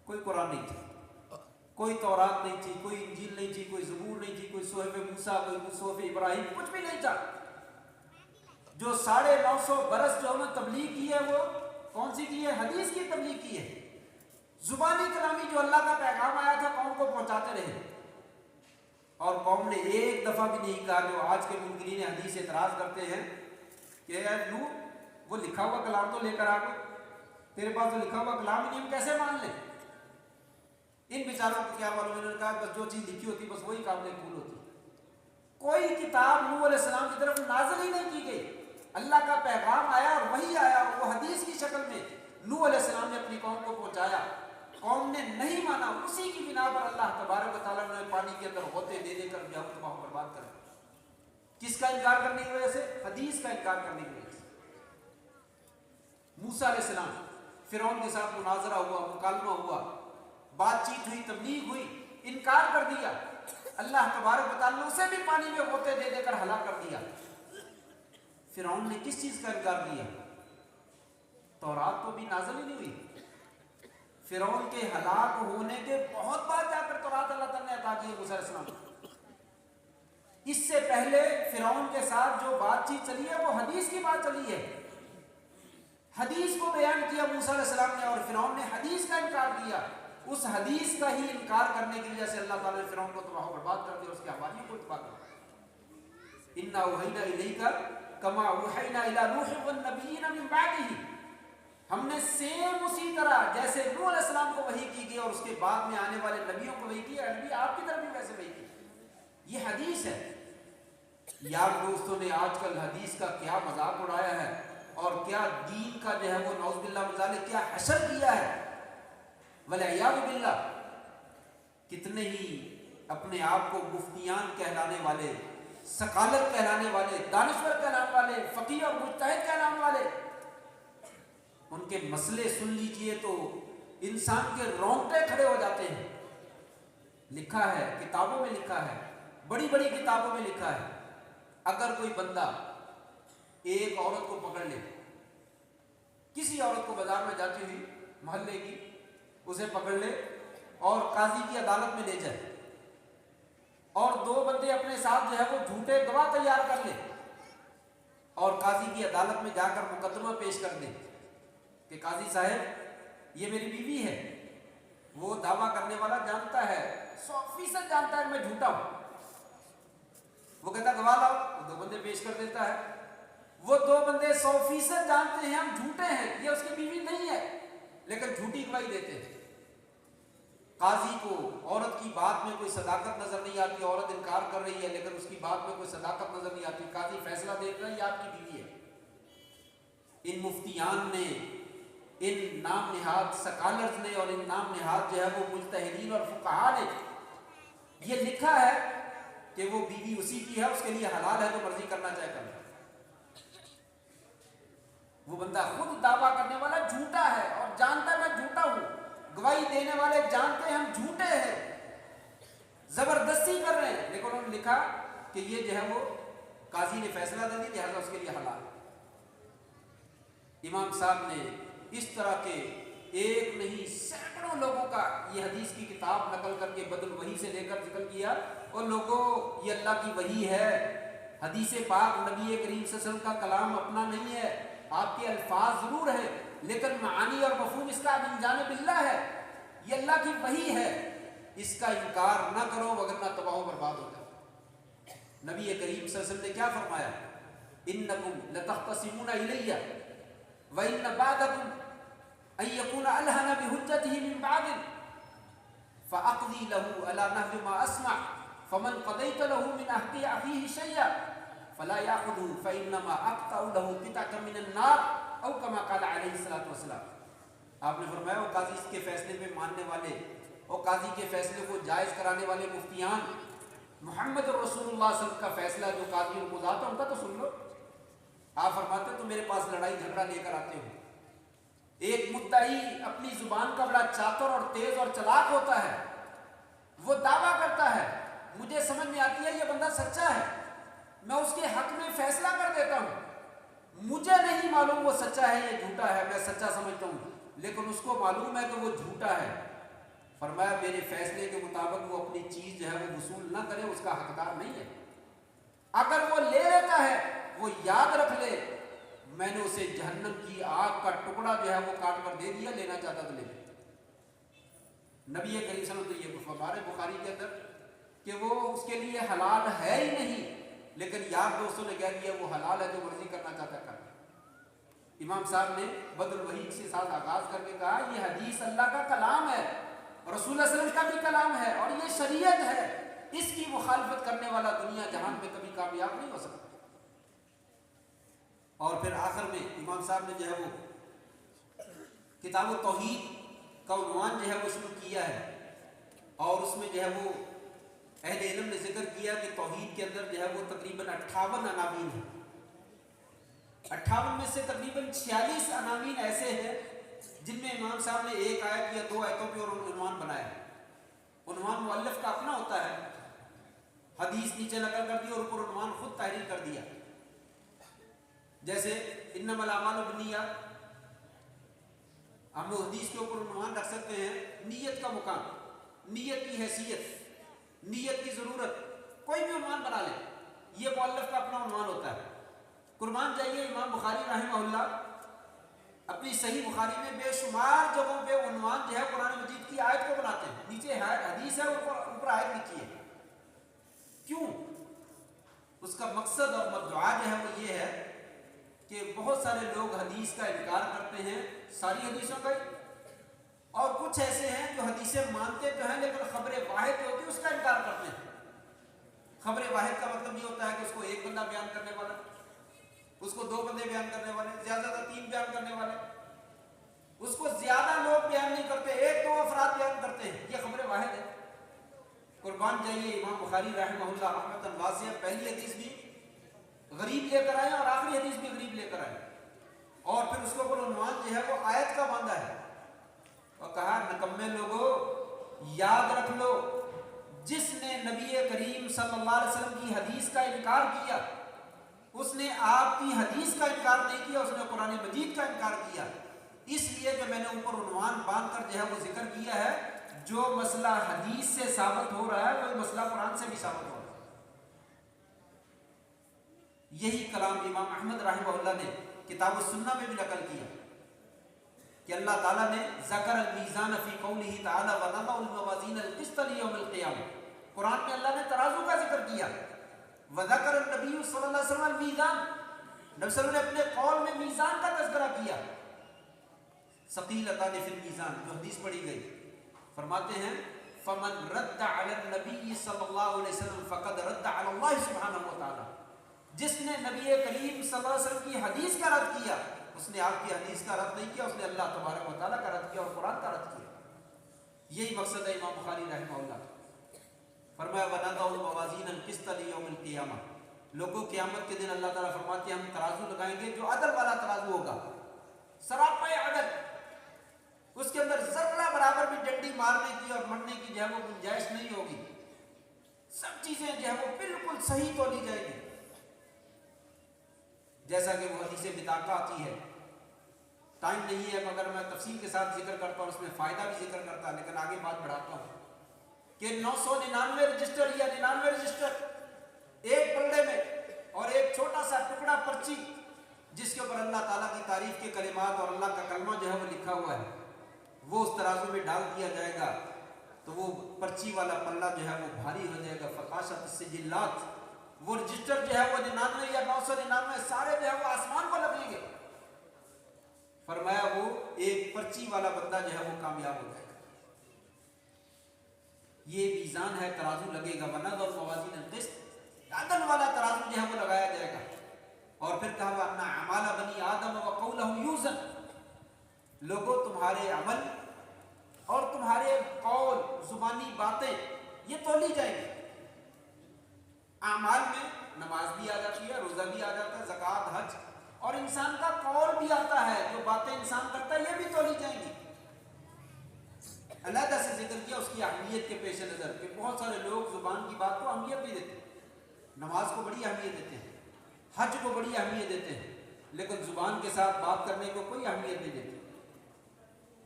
کوئی قرآن نہیں تھا, کوئی تورات نہیں تھی, کوئی انجیل نہیں تھی, کوئی زبور نہیں تھی, کوئی صحف موسیٰ, کوئی صحف ابراہیم, کچھ بھی نہیں تھا. جو 950 برس جو ہمیں تبلیغ کی ہے وہ کون سی کی ہے؟ حدیث کی تبلیغ کی ہے. زبانی کلامی جو اللہ کا پیغام آیا تھا قوم کو پہنچاتے رہے. اور قوم نے ایک دفعہ بھی نہیں کہا. جو آج کے منکرین حدیث اعتراض کرتے ہیں کہ نوح وہ لکھا ہوا کلام تو لے کر آ گئے, تیرے پاس تو لکھا ہوا کلام ہی نہیں, ہم کیسے مان لیں؟ ان بیچاروں کو کیا معلوم؟ انہوں نے کہا بس جو چیز لکھی ہوتی بس وہی قابل قبول ہوتی. کوئی کتاب نوح علیہ السلام کی طرف نازل ہی نہیں کی گئی. اللہ کا پیغام آیا اور وہی آیا, اور وہ حدیث کی شکل میں نوح علیہ السلام نے اپنی قوم کو پہنچایا. قوم نے نہیں مانا, اسی کی بنا پر اللہ تبارک و تعالیٰ نے پانی کے اندر ہوتے دے دے کر جو تباہ و برباد کر. کس کا انکار کرنے کی وجہ سے؟ حدیث کا انکار کرنے کی وجہ سے. موسیٰ علیہ السلام, فرعون کے ساتھ مناظرہ ہوا, مکالمہ ہوا, بات چیت ہوئی, تبلیغ ہوئی, انکار کر دیا. اللہ تبارک و تعالیٰ نے اسے بھی پانی میں ہوتے دے دے کر ہلاک کر دیا. فرعون نے کس چیز کا انکار کیا؟ تورات تو بھی نازل ہی نہیں ہوئی. فرعون کے ہلاک ہونے کے بہت بعد جا کر تورات اللہ تعالیٰ نے عطا کی موسیٰ علیہ السلام. اس سے پہلے فرعون کے ساتھ جو بات چیت چلی ہے وہ حدیث کی بات چلی ہے. حدیث کو بیان کیا موسیٰ علیہ السلام نے, اور فرعون نے حدیث کا انکار کیا. اس حدیث کا ہی انکار کرنے کی وجہ سے اللہ تعالیٰ نے فرعون کو تباہ و برباد کر دیا, اس کے حواریوں کو تباہ کر دیا. انا اوحینا الیک کما اوحینا الی نوح والنبیین من بعدہ, ہم نے سیم اسی طرح جیسے نوح علیہ السلام کو وحی کی گئی اور اس کے بعد میں آنے والے نبیوں کو وحی کی, نبی آپ کی طرف بھی ویسے وحی کی. یہ حدیث ہے. یار دوستوں نے آج کل حدیث کا کیا مذاق اڑایا ہے, اور کیا دین کا جو ہے وہ نعوذ باللہ من ذالک کیا حشر کیا ہے, والعیاذ باللہ. کتنے ہی اپنے آپ کو مفتیان کہلانے والے, ثقالت کہلانے والے, دانشور کہلانے والے, فقیہ اور مجتہد کہلانے والے, ان کے مسئلے سن لیجئے تو انسان کے رونگٹے کھڑے ہو جاتے ہیں. لکھا ہے, کتابوں میں لکھا ہے, بڑی بڑی کتابوں میں لکھا ہے, اگر کوئی بندہ ایک عورت کو پکڑ لے, کسی عورت کو بازار میں جاتی ہوئی محلے کی, اسے پکڑ لے اور قاضی کی عدالت میں لے جائے, اور 2 بندے اپنے ساتھ جو ہے وہ جھوٹے گواہ تیار کر لے, اور قاضی کی عدالت میں جا کر مقدمہ پیش کر دے کہ قاضی صاحب یہ میری بیوی ہے. وہ دعویٰ کرنے والا جانتا ہے, 100% جانتا ہے میں جھوٹا ہوں. وہ کہتا گواہ لاؤ, وہ 2 بندے پیش کر دیتا ہے. وہ 2 بندے 100% جانتے ہیں ہم جھوٹے ہیں, یہ اس کی بیوی نہیں ہے, لیکن جھوٹی گواہی دیتے ہیں. قاضی کو عورت کی بات میں کوئی صداقت نظر نہیں آتی, عورت انکار کر رہی ہے لیکن اس کی بات میں کوئی صداقت نظر نہیں آتی. قاضی فیصلہ دیکھ رہا ہے یہ آپ کی بیوی ہے. ان مفتیان نے, ان نام نہاد سکالرز نے, اور ان نام نہاد جو ہے وہ مجتہدین اور فقہاء نے یہ لکھا ہے کہ وہ بیوی اسی کی ہے, اس کے لیے حلال ہے, تو مرضی کرنا چاہے کرنا. وہ بندہ خود دعویٰ کرنے والا جھوٹا ہے اور جانتا ہے میں جھوٹا ہوں, گواہی دینے والے جانتے ہیں ہم جھوٹے ہیں, زبردستی کر رہے ہیں, لیکن انہوں نے لکھا کہ یہ جو ہے وہ قاضی نے فیصلہ دے دی لہذا اس کے لیے حلال. امام صاحب نے اس طرح کے ایک نہیں سینکڑوں لوگوں کا یہ حدیث کی کتاب نقل کر کے بدل وحی سے لے کر ذکر کیا، اور لوگوں یہ اللہ کی وحی ہے، حدیث پاک نبی کریم صلی اللہ علیہ وسلم کا کلام اپنا نہیں ہے، آپ کے الفاظ ضرور ہیں لیکن معانی اور مفہوم اس کا من جانب اللہ ہے، یہ اللہ کی وحی ہے، اس کا انکار نہ کرو وگرنہ تباہ و برباد ہو جائے۔ نبی کریم صلی اللہ علیہ وسلم نے کیا فرمایا؟ انکم لتختصمون الی وان بعضکم ان یکون الہن بحجتہ من بعض فاقضی له علی نحو ما اسمع فمن قضیت له من حق اخیہ شیئا فلا یاخذہ فانما اقطع له قطعة من النار او کما قال علیہ الصلوۃ والسلام۔ آپ نے فرمایا وہ قاضی اس کے فیصلے پہ ماننے والے اور قاضی کے فیصلے کو جائز کرانے والے مفتیان، محمد رسول اللہ صلی اللہ علیہ وسلم کا فیصلہ جو قاضی اور قضات ہے ان کا تو سن لو۔ آپ فرماتے تو میرے پاس لڑائی جھگڑا لے کر آتے ہو، ایک مدعی اپنی زبان کا بڑا چاتر اور تیز اور چلاک ہوتا ہے، وہ دعویٰ کرتا ہے مجھے سمجھ میں آتی ہے یہ بندہ سچا ہے، میں اس کے حق میں فیصلہ کر دیتا ہوں، مجھے نہیں معلوم وہ سچا ہے یا جھوٹا ہے، میں سچا سمجھتا ہوں لیکن اس کو معلوم ہے کہ وہ جھوٹا ہے۔ فرمایا میرے فیصلے کے مطابق وہ اپنی چیز جو ہے وہ وصول نہ کرے، اس کا حقدار نہیں ہے، اگر وہ لے لیتا ہے وہ یاد رکھ لے میں نے اسے جہنم کی آگ کا ٹکڑا جو ہے وہ کاٹ کر دے دیا، لینا چاہتا تو لے لے۔ نبی کریم صلی اللہ علیہ وسلم یہ ہمارے بخاری کے اندر کہ وہ اس کے لیے حلال ہے ہی نہیں، لیکن یار دوستوں نے کہہ دیا وہ حلال ہے، جو مرضی کرنا چاہتا ہے کر۔ امام صاحب نے بدر الوحی کے ساتھ آغاز کر کے کہا یہ حدیث اللہ کا کلام ہے، رسول اللہ صلی اللہ علیہ وسلم کا بھی کلام ہے اور یہ شریعت ہے، اس کی مخالفت کرنے والا دنیا جہان میں کبھی کامیاب نہیں ہو سکتا۔ اور پھر آخر میں امام صاحب نے جو ہے وہ کتاب توحید کا عنوان جو ہے وہ شروع کیا ہے، اور اس میں جو ہے وہ اہل علم نے ذکر کیا کہ توحید کے اندر جو ہے وہ تقریباً 58 عناوین ہیں، 58 میں سے تقریباً 46 عناوین ایسے ہیں جن میں امام صاحب نے ایک آیت یا دو آیتوں پہ اور عنوان بنایا ہے۔ عنوان مؤلف کا اپنا ہوتا ہے، حدیث نیچے نقل کر دی اور اوپر عنوان خود تحریر کر دیا، جیسے انما الاعمال بالنیات، ہم لوگ حدیث کے اوپر عنوان رکھ سکتے ہیں نیت کا مقام، نیت کی حیثیت، نیت کی ضرورت، کوئی بھی عنوان بنا لے، یہ مؤلف کا اپنا عنوان ہوتا ہے۔ قربان جائیے امام بخاری رحمہ اللہ اپنی صحیح بخاری میں بے شمار جگہوں پہ عنوان جو ہے قرآن مجید کی آیت کو بناتے ہیں، نیچے حدیث ہے اوپر آیت لکھی ہے، کیوں؟ اس کا مقصد اور مدعا جو ہے وہ یہ ہے کہ بہت سارے لوگ حدیث کا انکار کرتے ہیں، ساری حدیثوں کا، اور کچھ ایسے ہیں جو حدیثیں مانتے تو ہیں لیکن خبر واحد ہوتی ہے اس کا انکار کرتے ہیں۔ خبر واحد کا مطلب یہ ہوتا ہے کہ اس کو ایک بندہ بیان کرنے والا، اس کو 2 بندے بیان کرنے والے، زیادہ تر 3 بیان کرنے والے، اس کو زیادہ لوگ بیان نہیں کرتے، 1-2 افراد بیان کرتے ہیں، یہ خبر واحد ہے۔ قربان جائیے امام بخاری رحمہ اللہ رحمۃ واسعہ پہلی حدیث بھی غریب لے کر آئے اور آخری حدیث بھی غریب لے کر آئے، اور پھر اس کے اوپر عنوان جو ہے وہ آیت کا باندھا ہے، اور کہا نکمے لوگوں یاد رکھ لو جس نے نبی کریم صلی اللہ علیہ وسلم کی حدیث کا انکار کیا اس نے آپ کی حدیث کا انکار نہیں کیا، اس نے قرآن مجید کا انکار کیا، اس لیے کہ میں نے اوپر عنوان باندھ کر جو ہے وہ ذکر کیا ہے جو مسئلہ حدیث سے ثابت ہو رہا ہے وہی مسئلہ قرآن سے بھی ثابت ہو رہا ہے۔ یہی کلام امام احمد رحمہ اللہ نے کتاب السنہ میں بھی نقل کیا کہ اللہ تعالیٰ نے ذکر المیزان فی قولہ تعالی ونضع الموازین القسط لیوم القیامہ، قرآن میں اللہ نے ترازو کا ذکر کیا، وذکر النبی صلی اللہ علیہ وسلم المیزان، نبی صلی اللہ علیہ وسلم نے اپنے قول میں میزان کا تذکرہ کیا، ثقیلتان فی المیزان جو حدیث پڑھی گئی، فرماتے ہیں فمن رد علی النبی صلی اللہ علیہ وسلم فقد رد علی اللہ سبحانہ وتعالی، جس نے نبی کریم صلی اللہ علیہ وسلم کی حدیث کا رد کیا اس نے آپ کی حدیث کا رد نہیں کیا، اس نے اللہ تبارک و تعالیٰ کا رد کیا اور قرآن کا رد کیا۔ یہی مقصد ہے امام بخاری رحمہ اللہ۔ فرمایا وَنَضَعُ الْمَوَازِينَ الْقِسْطَ لِيَوْمِ الْقِيَامَةِ، لوگوں قیامت کے دن اللہ تعالیٰ فرماتے ہیں ہم ترازو لگائیں گے جو عدل والا ترازو ہوگا، سراپا عدل، اس کے اندر ذرہ برابر بھی ڈنڈی مارنے کی اور مرنے کی جو ہے وہ گنجائش نہیں ہوگی، سب چیزیں جو ہے وہ بالکل صحیح تولی جائے گی، جیسا کہ وہ حدیث بطاقہ آتی ہے ٹائم نہیں ہے مگر میں تفصیل کے ساتھ ذکر کرتا ہوں، اس میں فائدہ بھی ذکر کرتا، لیکن آگے بات بڑھاتا ہوں کہ 999 رجسٹر یا 99 رجسٹر ایک پلڑے میں، اور ایک چھوٹا سا ٹکڑا پرچی جس کے اوپر اللہ تعالیٰ کی تعریف کے کلمات اور اللہ کا کلمہ جو ہے وہ لکھا ہوا ہے، وہ اس ترازو میں ڈال دیا جائے گا تو وہ پرچی والا پلہ جو ہے وہ بھاری ہو جائے گا۔ فقاشت السجلات، وہ رجسٹر جو ہے وہ 99 یا 999 سارے جو ہے وہ آسمان کو لگیں گے۔ فرمایا وہ ایک پرچی والا بندہ جو ہے وہ کامیاب ہو جائے گا۔ یہ میزان ہے، ترازو لگے گا، ونضع الموازین القسط، عدل والا ترازو جو ہے وہ لگایا جائے گا۔ اور پھر کہا وَأَنَّ أَعْمَالَ بَنِي آدَمَ وَقَوْلَهُمْ يُوزَنُ، لوگوں تمہارے عمل اور تمہارے قول، زبانی باتیں یہ تولی جائیں گے۔ اعمال میں نماز بھی آ جاتی ہے، روزہ بھی آ جاتا ہے، زکوٰۃ، حج، اور انسان کا قول بھی آتا ہے، جو باتیں انسان کرتا ہے یہ بھی تولی جائیں گی۔ علیحدہ سے ذکر کیا اس کی اہمیت کے پیش نظر کہ بہت سارے لوگ زبان کی بات کو اہمیت نہیں دیتے، نماز کو بڑی اہمیت دیتے ہیں، حج کو بڑی اہمیت دیتے ہیں، لیکن زبان کے ساتھ بات کرنے کو کوئی اہمیت نہیں دیتے۔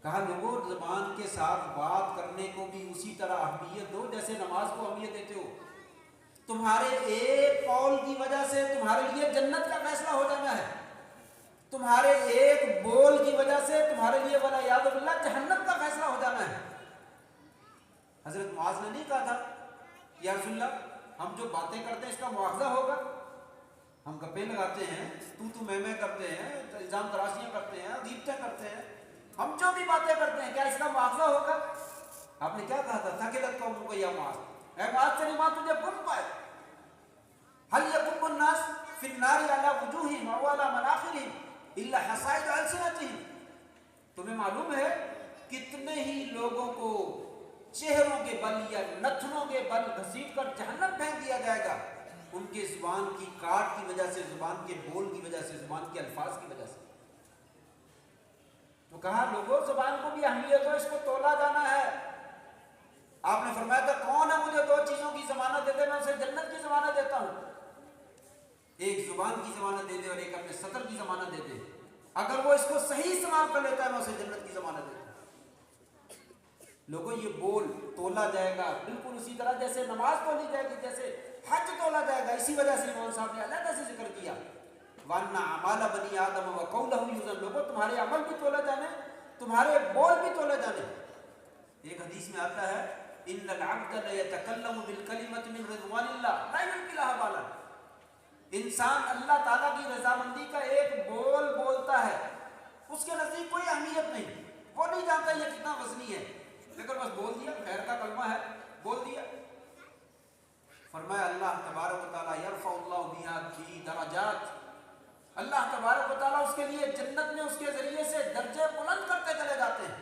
کہا لوگوں زبان کے ساتھ بات کرنے کو بھی اسی طرح اہمیت دو جیسے نماز کو اہمیت دیتے ہو۔ تمہارے ایک قول کی وجہ سے تمہارے لیے جنت کا فیصلہ ہو جانا ہے، تمہارے ایک بول کی وجہ سے تمہارے لیے والعیاذ باللہ جہنم کا فیصلہ ہو جانا ہے۔ حضرت معاذ نے نہیں کہا تھا یا رسول اللہ ہم جو باتیں کرتے ہیں اس کا مواخذہ ہوگا؟ ہم گپیں لگاتے ہیں، تو میں کرتے ہیں، الزام تراشیاں کرتے ہیں، غیبتیں کرتے ہیں، ہم جو بھی باتیں کرتے ہیں کیا اس کا مواخذہ ہوگا؟ آپ نے کیا کہا تھا؟ ثقلت قومک یا معاذ، اے معاذ تیری ماں تجھے گم پائے۔ هل يكب الناس في النار على وجوههم او على مناخرهم الا حصائد السنتهم، تمہیں معلوم ہے کتنے ہی لوگوں کو چہروں کے بل یا نتنوں کے بل گھسیٹ کر جہنم پھینک دیا جائے گا، ان کے زبان کی کاٹ کی وجہ سے، زبان کے بول کی وجہ سے، زبان کے الفاظ کی وجہ سے۔ تو کہا لوگوں زبان کو بھی اہمیت ہو، اس کو تولا جانا ہے۔ آپ نے فرمایا تھا کون ہے مجھے دو چیزوں کی ضمانت دے دے میں اسے جنت کی ضمانت دیتا ہوں، ایک زبان کی ضمانت دے دے اور ایک اپنے صدر کی ضمانت دے دے، اگر وہ اس کو صحیح استعمال کر لیتا ہے میں اسے جنت کی ضمانت دیتا ہوں۔ لوگوں یہ بول تولا جائے گا بالکل اسی طرح جیسے نماز تولی جائے گی، جیسے حج تولا جائے گا۔ اسی وجہ سے امام صاحب نے علیحدہ سے ذکر کیا وَأَنَّ أَعْمَالَ بَنِي آدَمَ وَقَوْلَهُمْ يُوزَنُ، لوگوں تمہارے عمل بھی تولا جانے، تمہارے بول بھی تولا جانے۔ ایک حدیث میں آتا ہے إِنَّ الْعَبْدَ لَيَتَكَلَّمُ بِالْكَلِمَةِ مِنْ رِضْوَانِ اللَّهِ لَا يُلْقِي لَهَا بَالًا، انسان اللہ تعالیٰ کی رضامندی کا ایک بول بولتا ہے، اس کے نزدیک کوئی اہمیت نہیں، وہ نہیں جانتا یہ کتنا وزنی ہے، لیکن بس بول دیا، خیر کا کلمہ ہے، بول دیا۔ فرمایا اللہ تبارک و تعالیٰ یرفع اللہ بہا درجات، اللہ تبارک و تعالیٰ اس کے لیے جنت میں اس کے ذریعے سے درجے بلند کرتے چلے جاتے ہیں،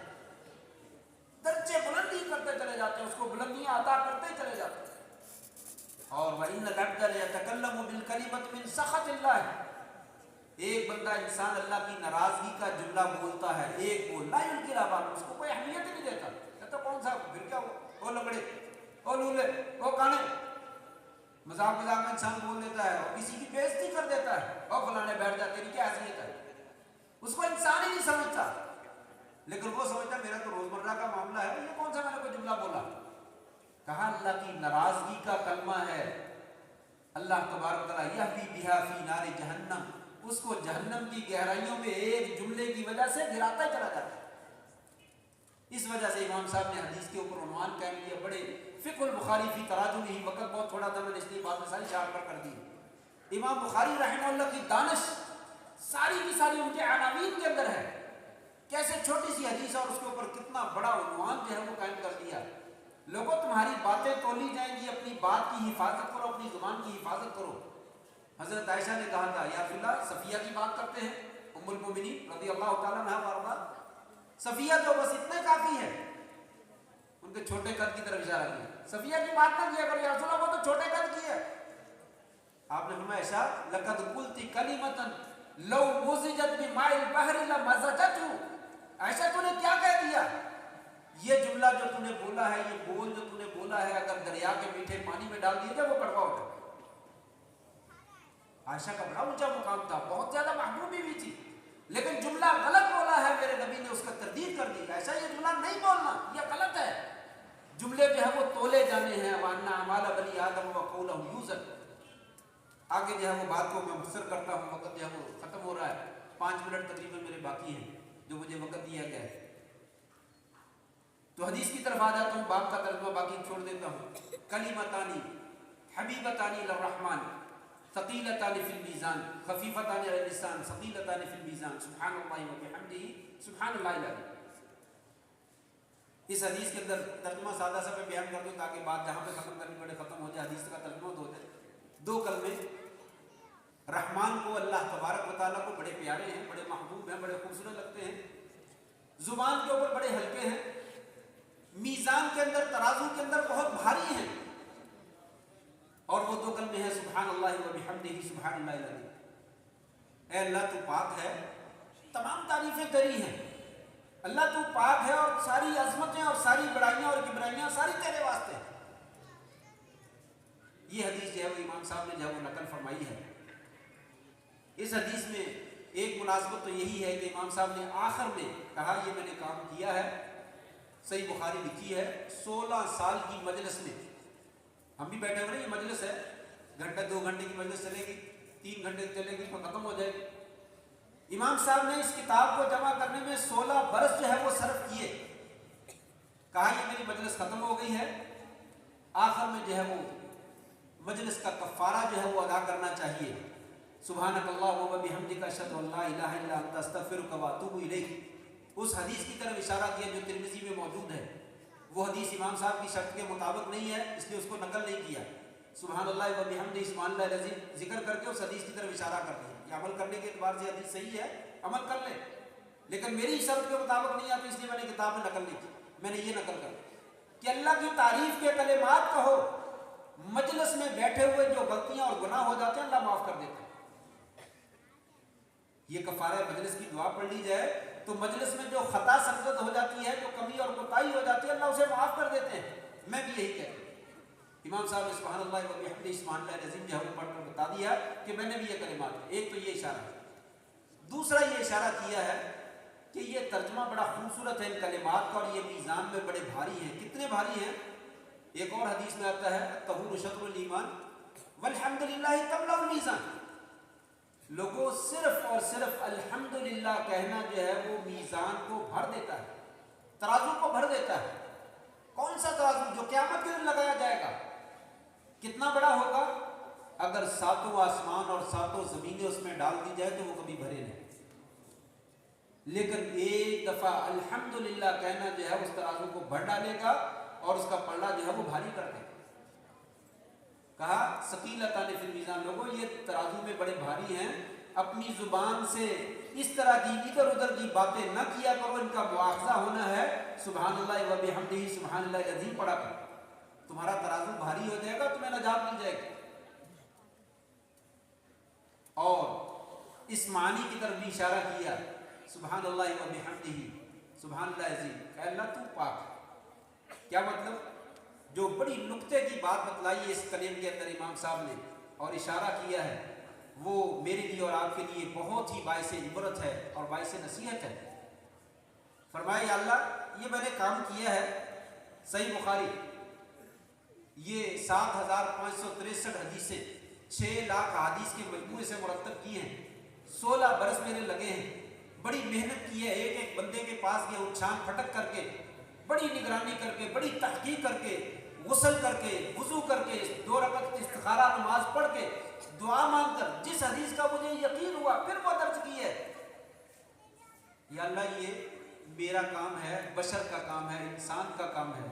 درجے بلند ہی کرتے چلے جاتے ہیں، اس کو بلندیاں عطا کرتے چلے جاتے ہیں۔ اور وَإِنَّ الْعَبْدَ لَيَتَكَلَّمُ بِالْكَلِمَةِ مِنْ سَخَطِ اللَّهِ، ایک بندہ انسان اللہ کی ناراضگی کا جملہ بولتا ہے، ایک بول لا يلقي لها بالا، اس کو کوئی اہمیت ہی نہیں دیتا، کہتا کون سا پھر کیا وہ لگڑے، وہ لولے، وہ کانے، مذاق میں انسان بول دیتا ہے اور کسی کی بےعزتی کر دیتا ہے، اور فلانے بیٹھ جا تیری کیا حیثیت ہے، اس کو انسان ہی نہیں سمجھتا، لیکن وہ سمجھتا میرا تو روزمرہ کا معاملہ ہے، یہ کون سا میں نے کوئی جملہ بولا۔ کہا اللہ کی ناراضگی کا کلمہ ہے، اللہ تبارک تعالیٰ یہوی بہا فی نار جہنم، اس کو جہنم کی گہرائیوں میں ایک جملے کی وجہ سے گراتا چلا جاتا ہے۔ اس وجہ سے امام صاحب نے حدیث کے اوپر عنوان قائم کیا، بڑے فقہ البخاری فی تراجم ہی، وقت بہت تھوڑا تھا میں نے اس لیے بات میں ساری شامل کر دی۔ امام بخاری رحمہ اللہ کی دانش ساری کی ساری ان کے عناوین کے اندر ہے، کیسے چھوٹی سی حدیث اور اس کے اوپر کتنا بڑا عنوان جو ہے وہ قائم کر دیا۔ لوگوں تمہاری باتیں تولی جائیں گی، اپنی بات کی حفاظت کرو، اپنی زبان کی حفاظت کرو۔ حضرت عائشہ نے کہا تھا یا رسول اللہ صفیہ کی بات کرتے ہیں، ام المومنین رضی اللہ تعالیٰ عنہا وارضاہ، صفیہ تو بس اتنے کافی ہے، ان کے چھوٹے قد کی طرف اشارہ کیا، صفیہ کی بات نہ کیا کرو یا رسول اللہ وہ تو چھوٹے قد کی ہے۔ آپ نے فرمایا ایسا لقد قلت کلمۃ لو مزجت بماء البحر لمزجته، عائشہ تو نے کیا کہہ دیا، یہ جملہ جو تو نے بولا ہے، یہ بول جو تو نے بولا ہے، اگر دریا کے میٹھے پانی میں ڈال دیے جائے وہ کڑوا ہو جائے۔ عائشہ کا بڑا اونچا مقام تھا، بہت زیادہ محبوبی بھی تھی، لیکن جملہ غلط بولا ہے میرے نبی نے اس کا تردید کر دی، ایسا یہ جملہ نہیں بولنا، یہ غلط ہے۔ جملے جو ہے وہ تولے جانے ہیں، وَأَنَّ أَعْمَالَ بَنِي آدَمَ وَقَوْلَهُمْ يُوزَنُ۔ آگے جو ہے وہ بات کو میں مختصر کرتا ہوں، وقت جو ہے وہ ختم ہو رہا ہے، 5 منٹ تقریباً میرے باقی ہیں جو مجھے وقت دیا گیا ہے، تو حدیث کی طرف آ جاتا ہوں، باب کا ترجمہ باقی چھوڑ دیتا ہوں۔ کلمتانی حبیبتانی للرحمن ثقیلتان فی المیزان خفیفتان علی اللسان ثقیلتان فی المیزان سبحان اللہ وبحمدہ سبحان اللہ العظیم۔ اس حدیث کے اندر ترجمہ سادہ سا میں بیان کر دوں تاکہ بات جہاں پہ ختم کرنی پڑے ختم ہو جائے، حدیث کا ترجمہ تو ہو جائے۔ 2 کلمے، رحمان کو اللہ تبارک و تعالیٰ کو بڑے پیارے ہیں، بڑے محبوب ہیں، بڑے خوبصورت لگتے ہیں، زبان کے اوپر بڑے ہلکے ہیں، میزان کے اندر ترازو کے اندر بہت بھاری ہیں، اور وہ 2 کلمے ہیں سبحان اللہ وبحمدہ سبحان اللہ العظیم۔ اے اللہ تو پاک ہے، تمام تعریفیں تیری ہیں، اللہ تو پاک ہے اور ساری عظمتیں اور ساری بڑائیاں اور کبرائیاں ساری تیرے واسطے ہیں۔ یہ حدیث جو ہے وہ امام صاحب نے جو ہے وہ نقل فرمائی ہے۔ اس حدیث میں ایک مناسبت تو یہی ہے کہ امام صاحب نے آخر میں کہا یہ میں نے کام کیا ہے، صحیح بخاری لکھی ہے، 16 سال کی مجلس میں، ہم بھی بیٹھے ہوئے، یہ مجلس ہے، گھنٹہ 2 گھنٹے کی مجلس چلے گی، 3 گھنٹے چلے گی تو ختم ہو جائے گی۔ امام صاحب نے اس کتاب کو جمع کرنے میں 16 برس جو ہے وہ صرف کیے، کہا یہ میری مجلس ختم ہو گئی ہے، آخر میں جو ہے وہ مجلس کا کفارہ جو ہے وہ ادا کرنا چاہیے، سبحانک اللہم وبحمدک اشہد ان لا الہ الا انت استغفرک واتوب الیک۔ اس حدیث کی طرف اشارہ کیا جو ترمذی میں موجود ہے، وہ حدیث امام صاحب کی شرط کے مطابق نہیں ہے، اس لیے اس کو نقل نہیں کیا، سبحان اللہ وبحمدہ سبحان اللہ العظیم ذکر کر کے اس حدیث کی طرف اشارہ کر دیا کہ عمل کرنے کے اعتبار سے حدیث صحیح ہے، عمل کر لیں، لیکن میری شرط کے مطابق نہیں آتی، اس لیے میں نے کتاب میں نقل نہیں کی، میں نے یہ نقل کر کہ اللہ کی تعریف کے کلمات کہو، مجلس میں بیٹھے ہوئے جو غلطیاں اور گناہ ہو جاتے ہیں اللہ معاف کر دیتے ہیں۔ یہ کفارہ مجلس کی دعا پڑھ لی جائے تو مجلس میں جو خطا سرزد ہو جاتی ہے، جو کمی اور کوتاہی ہو جاتی ہے، اللہ اسے معاف کر دیتے ہیں۔ میں بھی یہی کہتا ہوں، امام صاحب نے سبحان اللہ وبحمدہ سبحان اللہ العظیم جو ہے پڑھ کر بتا دیا کہ میں نے بھی یہ کلمات، ایک تو یہ اشارہ ہے، دوسرا یہ اشارہ کیا ہے کہ یہ ترجمہ بڑا خوبصورت ہے ان کلمات کا، اور یہ میزان میں بڑے بھاری ہیں۔ کتنے بھاری ہیں؟ ایک اور حدیث میں آتا ہے الطہور شطر الایمان والحمدللہ تملأ المیزان، لوگوں صرف اور صرف الحمدللہ کہنا جو ہے وہ میزان کو بھر دیتا ہے، ترازو کو بھر دیتا ہے۔ کون سا ترازو؟ جو قیامت کے دن لگایا جائے گا، کتنا بڑا ہوگا؟ اگر 7 آسمان اور 7 زمینیں اس میں ڈال دی جائے تو وہ کبھی بھرے نہیں، لیکن ایک دفعہ الحمدللہ کہنا جو ہے اس ترازو کو بھر ڈالے گا اور اس کا پلڑا جو ہے وہ بھاری کر دے گا۔ کہا ثقیلتان فی المیزان، لوگوں یہ ترازو میں بڑے بھاری ہیں، اپنی زبان سے اس طرح کی ادھر ادھر کی باتیں نہ کیا کرو، ان کا مواخذہ ہونا ہے، سبحان اللہ وبحمدہ سبحان اللہ العظیم پڑھا کرو، تمہارا ترازو بھاری ہو جائے گا، تمہیں نجات مل جائے گی۔ اور اس معنی کی طرف بھی اشارہ کیا، سبحان اللہ وبحمدہ سبحان اللہ العظیم، کہ اللہ تو پاک ہے۔ کیا مطلب؟ جو بڑی نقطے کی بات بتلائی ہے اس کلیم کے اندر امام صاحب نے اور اشارہ کیا ہے، وہ میرے لیے اور آپ کے لیے بہت ہی باعث عبرت ہے اور باعث نصیحت ہے۔ فرمایا یا اللہ یہ میں نے کام کیا ہے، صحیح بخاری یہ 7563 حدیثیں 6 لاکھ حدیث کے مجموعے سے مرتب کی ہیں، 16 برس میرے لگے ہیں، بڑی محنت کی ہے، ایک ایک بندے کے پاس گیا اچھان پھٹک کر کے، بڑی نگرانی کر کے، بڑی تحقیق کر کے، غسل کر کے، وضو کر کے، 2 رکعت استخارہ نماز پڑھ کے، دعا مانگ کر، جس حدیث کا مجھے یقین ہوا پھر وہ درج کی ہے۔ یا اللہ یہ میرا کام ہے، بشر کا کام ہے، انسان کا کام ہے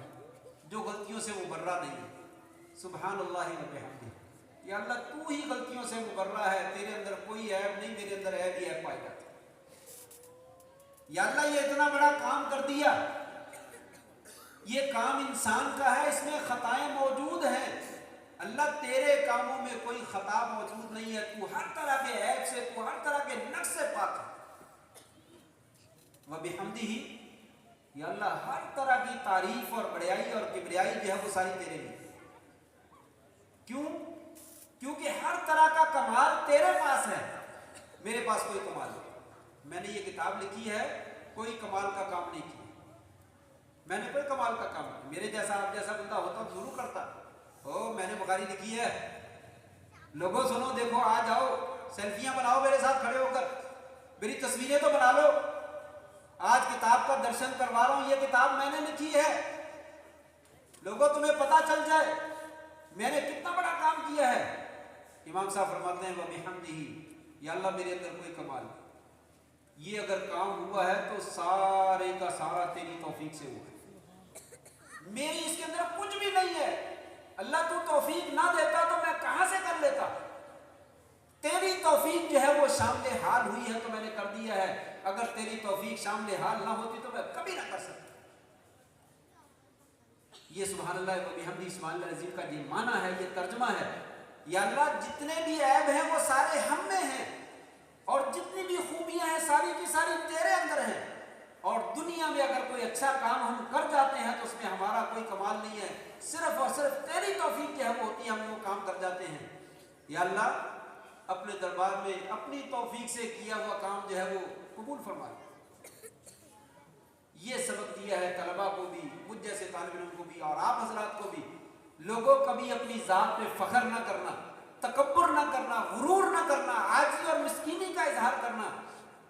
جو غلطیوں سے مبرہ نہیں ہے، سبحان اللہ وبحمدہ، یا اللہ تو ہی غلطیوں سے مبرہ ہے، تیرے اندر کوئی عیب نہیں، میرے اندر عیب ہی عیب پائے جاتا ہے۔ یا اللہ یہ اتنا بڑا کام کر دیا، یہ کام انسان کا ہے، اس میں خطائیں موجود ہیں، اللہ تیرے کاموں میں کوئی خطا موجود نہیں ہے، تو ہر طرح کے عیب سے، تو ہر طرح کے نقص سے پاک ہے۔ وبحمدہ، یا اللہ ہر طرح کی تعریف اور بڑائی اور کبریائی جو ہے وہ ساری تیرے لیے۔ کیوں؟ کیونکہ ہر طرح کا کمال تیرے پاس ہے، میرے پاس کوئی کمال نہیں، میں نے یہ کتاب لکھی ہے، کوئی کمال کا کام نہیں کیا، میں نے کوئی کمال کا کام نہیں، میرے جیسا آپ جیسا بندہ ہوتا تو ضرور کرتا، میں نے بخاری لکھی ہے، لوگوں سنو دیکھو آ جاؤ سیلفیاں بناؤ میرے ساتھ کھڑے ہو کر، میری تصویریں تو بنا لو، آج کتاب کا درشن کروا رہا ہوں، یہ کتاب میں نے لکھی ہے، لوگوں تمہیں پتہ چل جائے میں نے کتنا بڑا کام کیا ہے۔ امام صاحب فرماتے ہیں وَبِحَمْدِهِ، یا اللہ میرے اندر کوئی کمال نہیں، یہ اگر کام ہوا ہے تو سارے کا سارا تیری توفیق سے ہوا ہے، میری اس کے اندر کچھ بھی نہیں ہے، اللہ تو توفیق نہ دیتا تو میں کہاں سے کر لیتا، تیری توفیق جو ہے وہ شامل حال ہوئی ہے تو میں نے کر دیا ہے، اگر تیری توفیق شامل حال نہ ہوتی تو میں کبھی نہ کر سکتا۔ یہ سبحان اللہ و بحمدہ سبحان اللہ العظیم کا یہ معنی ہے، یہ ترجمہ ہے، یا اللہ جتنے بھی عیب ہیں وہ سارے ہم میں ہیں، اور جتنی بھی خوبیاں ہیں ساری کی ساری تیرے اندر ہیں، اور دنیا میں اگر کوئی اچھا کام ہم کر جاتے ہیں تو اس میں ہمارا کوئی کمال نہیں ہے، صرف اور صرف تیری توفیق جو ہے وہ ہوتی ہے، ہم وہ کام کر جاتے ہیں۔ یا اللہ اپنے دربار میں اپنی توفیق سے کیا ہوا کام جو ہے وہ قبول فرما لے۔ یہ سبق دیا ہے طلباء کو بھی، مجھ جیسے طالب علم کو بھی، اور آپ حضرات کو بھی، لوگوں کبھی اپنی ذات پہ فخر نہ کرنا، تکبر نہ کرنا، غرور نہ کرنا، عاجزی اور مسکینی کا اظہار کرنا،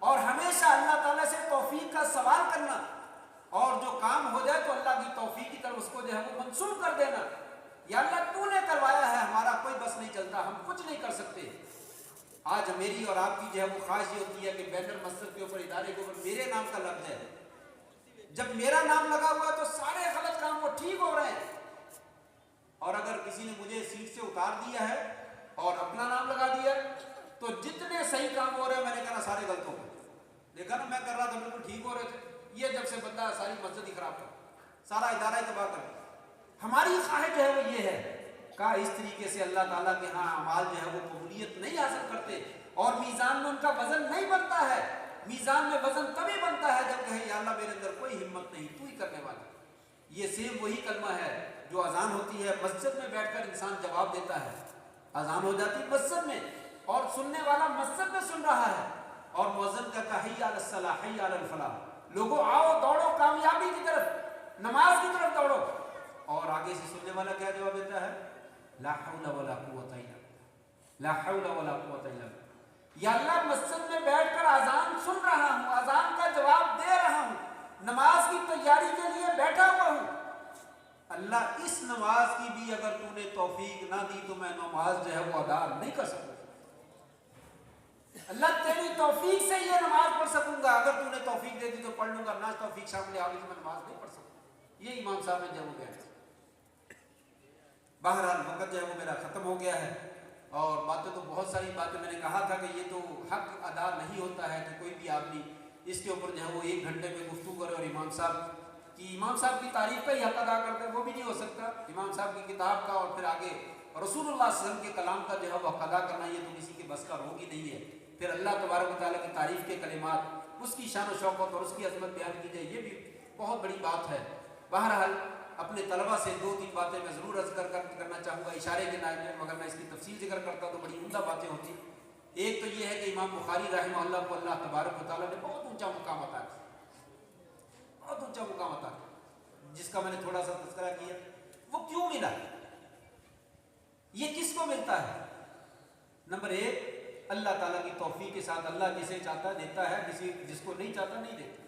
اور ہمیشہ اللہ تعالیٰ سے توفیق کا سوال کرنا، اور جو کام ہو جائے تو اللہ کی توفیق کی طرف اس کو جو ہے وہ منسوب کر دینا، یا اللہ تو نے کروایا ہے، ہمارا کوئی بس نہیں چلتا، ہم کچھ نہیں کر سکتے۔ آج میری اور آپ کی جو ہے وہ خواہش یہ ہوتی ہے کہ بینر مسجد کے اوپر، ادارے کے اوپر میرے نام کا لگ جائے، جب میرا نام لگا ہوا ہے تو سارے غلط کام وہ ٹھیک ہو رہے ہیں، اور اگر کسی نے مجھے سیٹ سے اتار دیا ہے اور اپنا نام لگا دیا تو جتنے صحیح کام ہو رہے ہیں میں نے کہا سارے غلط ہو گئے، دیکھا نا میں کر رہا تھا بالکل ٹھیک ہو رہے تھے، یہ جب سے بندہ ساری مسجد ہی خراب کر، سارا ادارہ ہی تباہ کر۔ ہماری خواہش جو ہے وہ یہ ہے کہ اس طریقے سے اللہ تعالیٰ کے ہاں اعمال جو ہے وہ قبولیت نہیں حاصل کرتے، اور میزان میں ان کا وزن نہیں بنتا ہے، میزان میں وزن تبھی بنتا ہے جب کہے یا اللہ میرے اندر کوئی ہمت نہیں، تو ہی کرنے والا۔ یہ سیم وہی کلمہ ہے جو اذان ہوتی ہے مسجد میں بیٹھ کر انسان جواب دیتا ہے، اذان ہو جاتی مسجد میں اور سننے والا مسجد میں سن رہا ہے، اور مؤذن کا حی علی الصلاۃ حی علی الفلاح، لوگوں آؤ دوڑو کامیابی کی طرف، نماز کی طرف دوڑو، اور آگے سے سننے والا کیا جواب دیتا ہے؟ لا حول ولا قوت الا باللہ، لا حول ولا قوت الا باللہ۔ یا اللہ مسجد میں بیٹھ کر اذان سن رہا ہوں، اذان کا جواب دے رہا ہوں، نماز کی تیاری کے لیے بیٹھا ہوا ہوں، اللہ اس نماز کی بھی اگر تو نے توفیق نہ دی تو میں نماز جو ہے وہ ادا نہیں کر سکوں، اللہ تیری توفیق سے یہ نماز پڑھ سکوں گا، اگر تو نے توفیق دے دی تو پڑھ لوں گا، نہ توفیق شامل آ گئی تو میں نماز نہیں پڑھ سکوں۔ یہ امام صاحب نے جب بیان کیا۔ بہرحال وقت جو ہے وہ میرا ختم ہو گیا ہے، اور باتیں تو بہت ساری باتیں، میں نے کہا تھا کہ یہ تو حق ادا نہیں ہوتا ہے کہ کوئی بھی آدمی اس کے اوپر جو ہے وہ 1 گھنٹے میں گفتگو کرے اور امام صاحب کی تعریف کا ہی حق ادا کرتے، وہ بھی نہیں ہو سکتا، امام صاحب کی کتاب کا اور پھر آگے رسول اللہ صلی اللہ علیہ وسلم کے کلام کا جو ہے وہ حق ادا کرنا، یہ تو کسی کے بس کا روگ ہی نہیں ہے۔ پھر اللہ تبارک و تعالیٰ کی تعریف کے کلمات، اس کی شان و شوکت اور اس کی عظمت بیان کی جائے، یہ بھی بہت بڑی بات ہے۔ بہرحال اپنے طلبہ سے 2-3 باتیں میں ضرور عرض کرنا چاہوں گا اشارے کے نائب میں، مگر میں اس کی تفصیل ذکر کرتا تو بڑی عمدہ باتیں ہوتی۔ ایک تو یہ ہے کہ امام بخاری رحمہ اللہ کو اللہ تبارک و تعالیٰ نے بہت اونچا مقام عطا کیا، بہت اونچا مقام عطا کیا، جس کا میں نے تھوڑا سا تذکرہ کیا۔ وہ کیوں ملا؟ یہ کس کو ملتا ہے؟ نمبر 1، اللہ تعالیٰ کی توفیق کے ساتھ، اللہ جسے چاہتا ہے دیتا ہے، جس کو نہیں چاہتا نہیں دیتا۔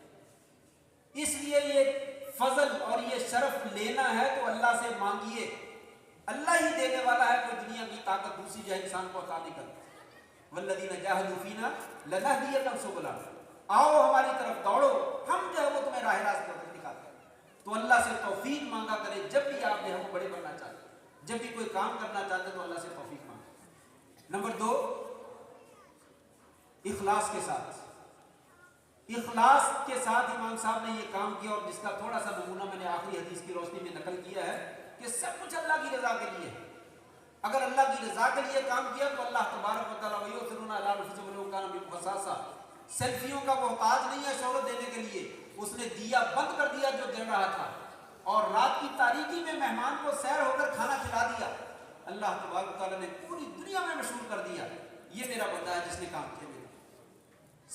اس لیے یہ فضل اور یہ شرف لینا ہے تو اللہ سے مانگیے، اللہ ہی دینے والا ہے، کوئی دنیا کی طاقت دوسری جو ہے انسان کو عطا نہیں کرتی۔ والذین جاہدوا فینا لنہدینہم سبلنا، آؤ ہماری طرف دوڑو، ہم جو ہے وہ تمہیں راہ راست دکھاتے ہیں۔ تو اللہ سے توفیق مانگا کرے، جب بھی آپ جو ہے وہ بڑے بننا چاہتے ہیں، جب بھی کوئی کام کرنا چاہتے ہیں تو اللہ سے توفیق مانگا۔ نمبر 2، اخلاص کے ساتھ، اخلاص کے ساتھ امام صاحب نے یہ کام کیا، اور جس کا تھوڑا سا نمونہ میں نے آخری حدیث کی روشنی میں نقل کیا ہے کہ سب کچھ اللہ کی رضا کے لیے، اگر اللہ کی رضا کے لیے کام کیا تو اللہ تبارک و تعالیٰ وَيُؤْثِرُونَ عَلَىٰ أَنفُسِهِمْ وَلَوْ كَانَ بِهِمْ خَصَاصَةٌ، سیلفیوں کا محتاج نہیں ہے شہرت دینے کے لیے، اس نے دیا بند کر دیا جو جل رہا تھا، اور رات کی تاریکی میں مہمان کو سیر ہو کر کھانا کھلا دیا، اللہ تبارک و تعالیٰ نے پوری دنیا میں مشہور کر دیا، یہ میرا بندہ ہے جس نے کام کیا۔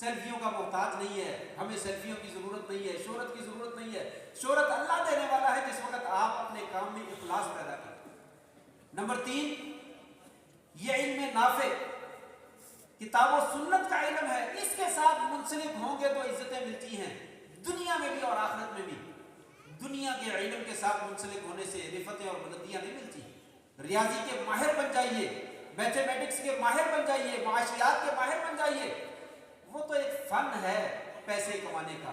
سیلفیوں کا محتاج نہیں ہے، ہمیں سیلفیوں کی ضرورت نہیں ہے، شہرت کی ضرورت نہیں ہے. شہرت اللہ دینے والا ہے جس وقت آپ اپنے کام میں اخلاص پیدا کریں. نمبر 3، یہ علم نافع، کتاب و سنت کا علم ہے، اس کے ساتھ منسلک ہوں گے تو عزتیں ملتی ہیں دنیا میں بھی اور آخرت میں بھی. دنیا کے علم کے ساتھ منسلک ہونے سے رفتیں اور بلندیاں نہیں ملتی. ریاضی کے ماہر بن جائیے، میتھمیٹکس کے ماہر بن جائیے، معاشیات کے ماہر بن جائیے، وہ تو ایک فن ہے پیسے کمانے کا.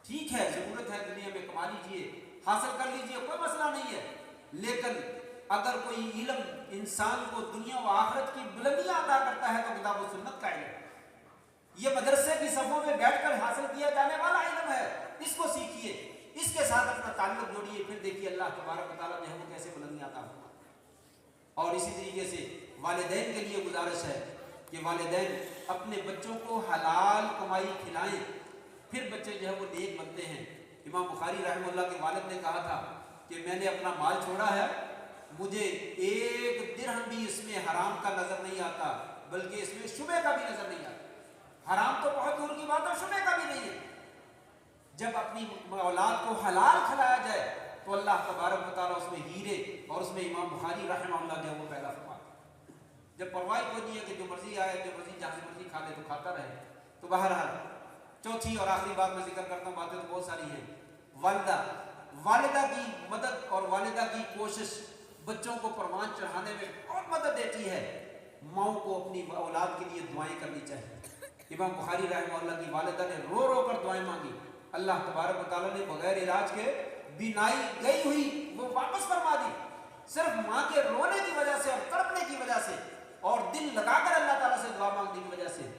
ٹھیک ہے، ضرورت ہے دنیا میں کما لیجئے، حاصل کر لیجئے، کوئی مسئلہ نہیں ہے. لیکن اگر کوئی علم انسان کو دنیا و آخرت کی بلندیاں عطا کرتا ہے تو کتاب و سنت کا علم. یہ مدرسے کی صفوں میں بیٹھ کر حاصل کیا جانے والا علم ہے، اس کو سیکھیے، اس کے ساتھ اپنا تعلق جوڑیے، پھر دیکھیے اللہ تبارک و تعالیٰ جو ہے وہ کیسے بلندیاں عطا فرماتا ہے. اور اسی طریقے سے والدین کے لیے گزارش ہے کہ والدین اپنے بچوں کو حلال کمائی کھلائیں، پھر بچے جو ہے وہ نیک بنتے ہیں. امام بخاری رحمہ اللہ کے والد نے کہا تھا کہ میں نے اپنا مال چھوڑا ہے، مجھے ایک درہم بھی اس میں حرام کا نظر نہیں آتا، بلکہ اس میں شبہ کا بھی نظر نہیں آتا. حرام تو بہت دور کی بات ہے، شبہ کا بھی نہیں ہے. جب اپنی اولاد کو حلال کھلایا جائے تو اللہ تبارک و تعالیٰ اس میں ہیرے اور اس میں امام بخاری رحمہ اللہ جو ہے وہ پیدا فرماتا ہے. جب پرواہ کوئی نہیں ہے کہ جو مرضی آئے، جو مرضی جہاں سے مرضی کھا لے تو کھاتا رہے. تو بہرحال چوتھی اور آخری بات میں ذکر کرتا ہوں، باتیں تو بہت ساری ہیں. والدہ کی مدد اور والدہ کی کوشش بچوں کو پروان چڑھانے میں بہت مدد دیتی ہے. ماؤں کو اپنی اولاد کے لیے دعائیں کرنی چاہیے. امام بخاری رحمہ اللہ کی والدہ نے رو رو کر دعائیں مانگی، اللہ تبارک و تعالیٰ نے بغیر علاج کے بینائی گئی ہوئی وہ واپس فرما دی، صرف ماں کے رونے کی وجہ سے اور تڑپنے کی وجہ سے اور دل لگا کر اللہ تعالیٰ سے دعا مانگنے کی وجہ سے.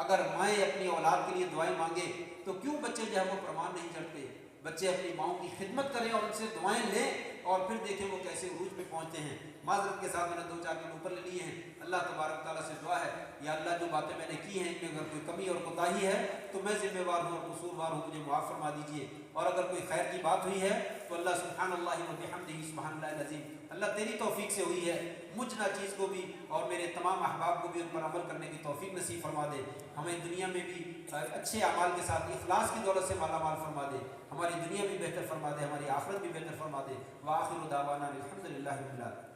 اگر مائیں اپنی اولاد کے لیے دعائیں مانگے تو کیوں بچے جو ہے وہ پروان نہیں چڑھتے. بچے اپنی ماؤں کی خدمت کریں اور ان سے دعائیں لیں اور پھر دیکھیں وہ کیسے عروج پہ پہنچتے ہیں. معذرت کے ساتھ میں نے 2-4 دن اوپر لے لیے ہیں. اللہ تبارک تعالیٰ سے دعا ہے یا اللہ جو باتیں میں نے کی ہیں ان میں اگر کوئی کمی اور کوتاہی ہے تو میں ذمہ وار ہوں اور قصوروار ہوں، مجھے معاف فرما دیجیے. اور اگر کوئی خیر کی بات ہوئی ہے تو اللہ سبحان اللہ و بحمدہ سبحان اللہ العظیم، اللہ تیری توفیق سے ہوئی ہے. مجھ ناچیز کو بھی اور میرے تمام احباب کو بھی ان پر عمل کرنے کی توفیق نصیب فرما دے. ہمیں دنیا میں بھی اچھے اعمال کے ساتھ اخلاص کی دولت سے مالا مال فرما دے. ہماری دنیا بھی بہتر فرما دے، ہماری آخرت بھی بہتر فرما دے. وآخر دعوانا الحمد للہ رب العالمین.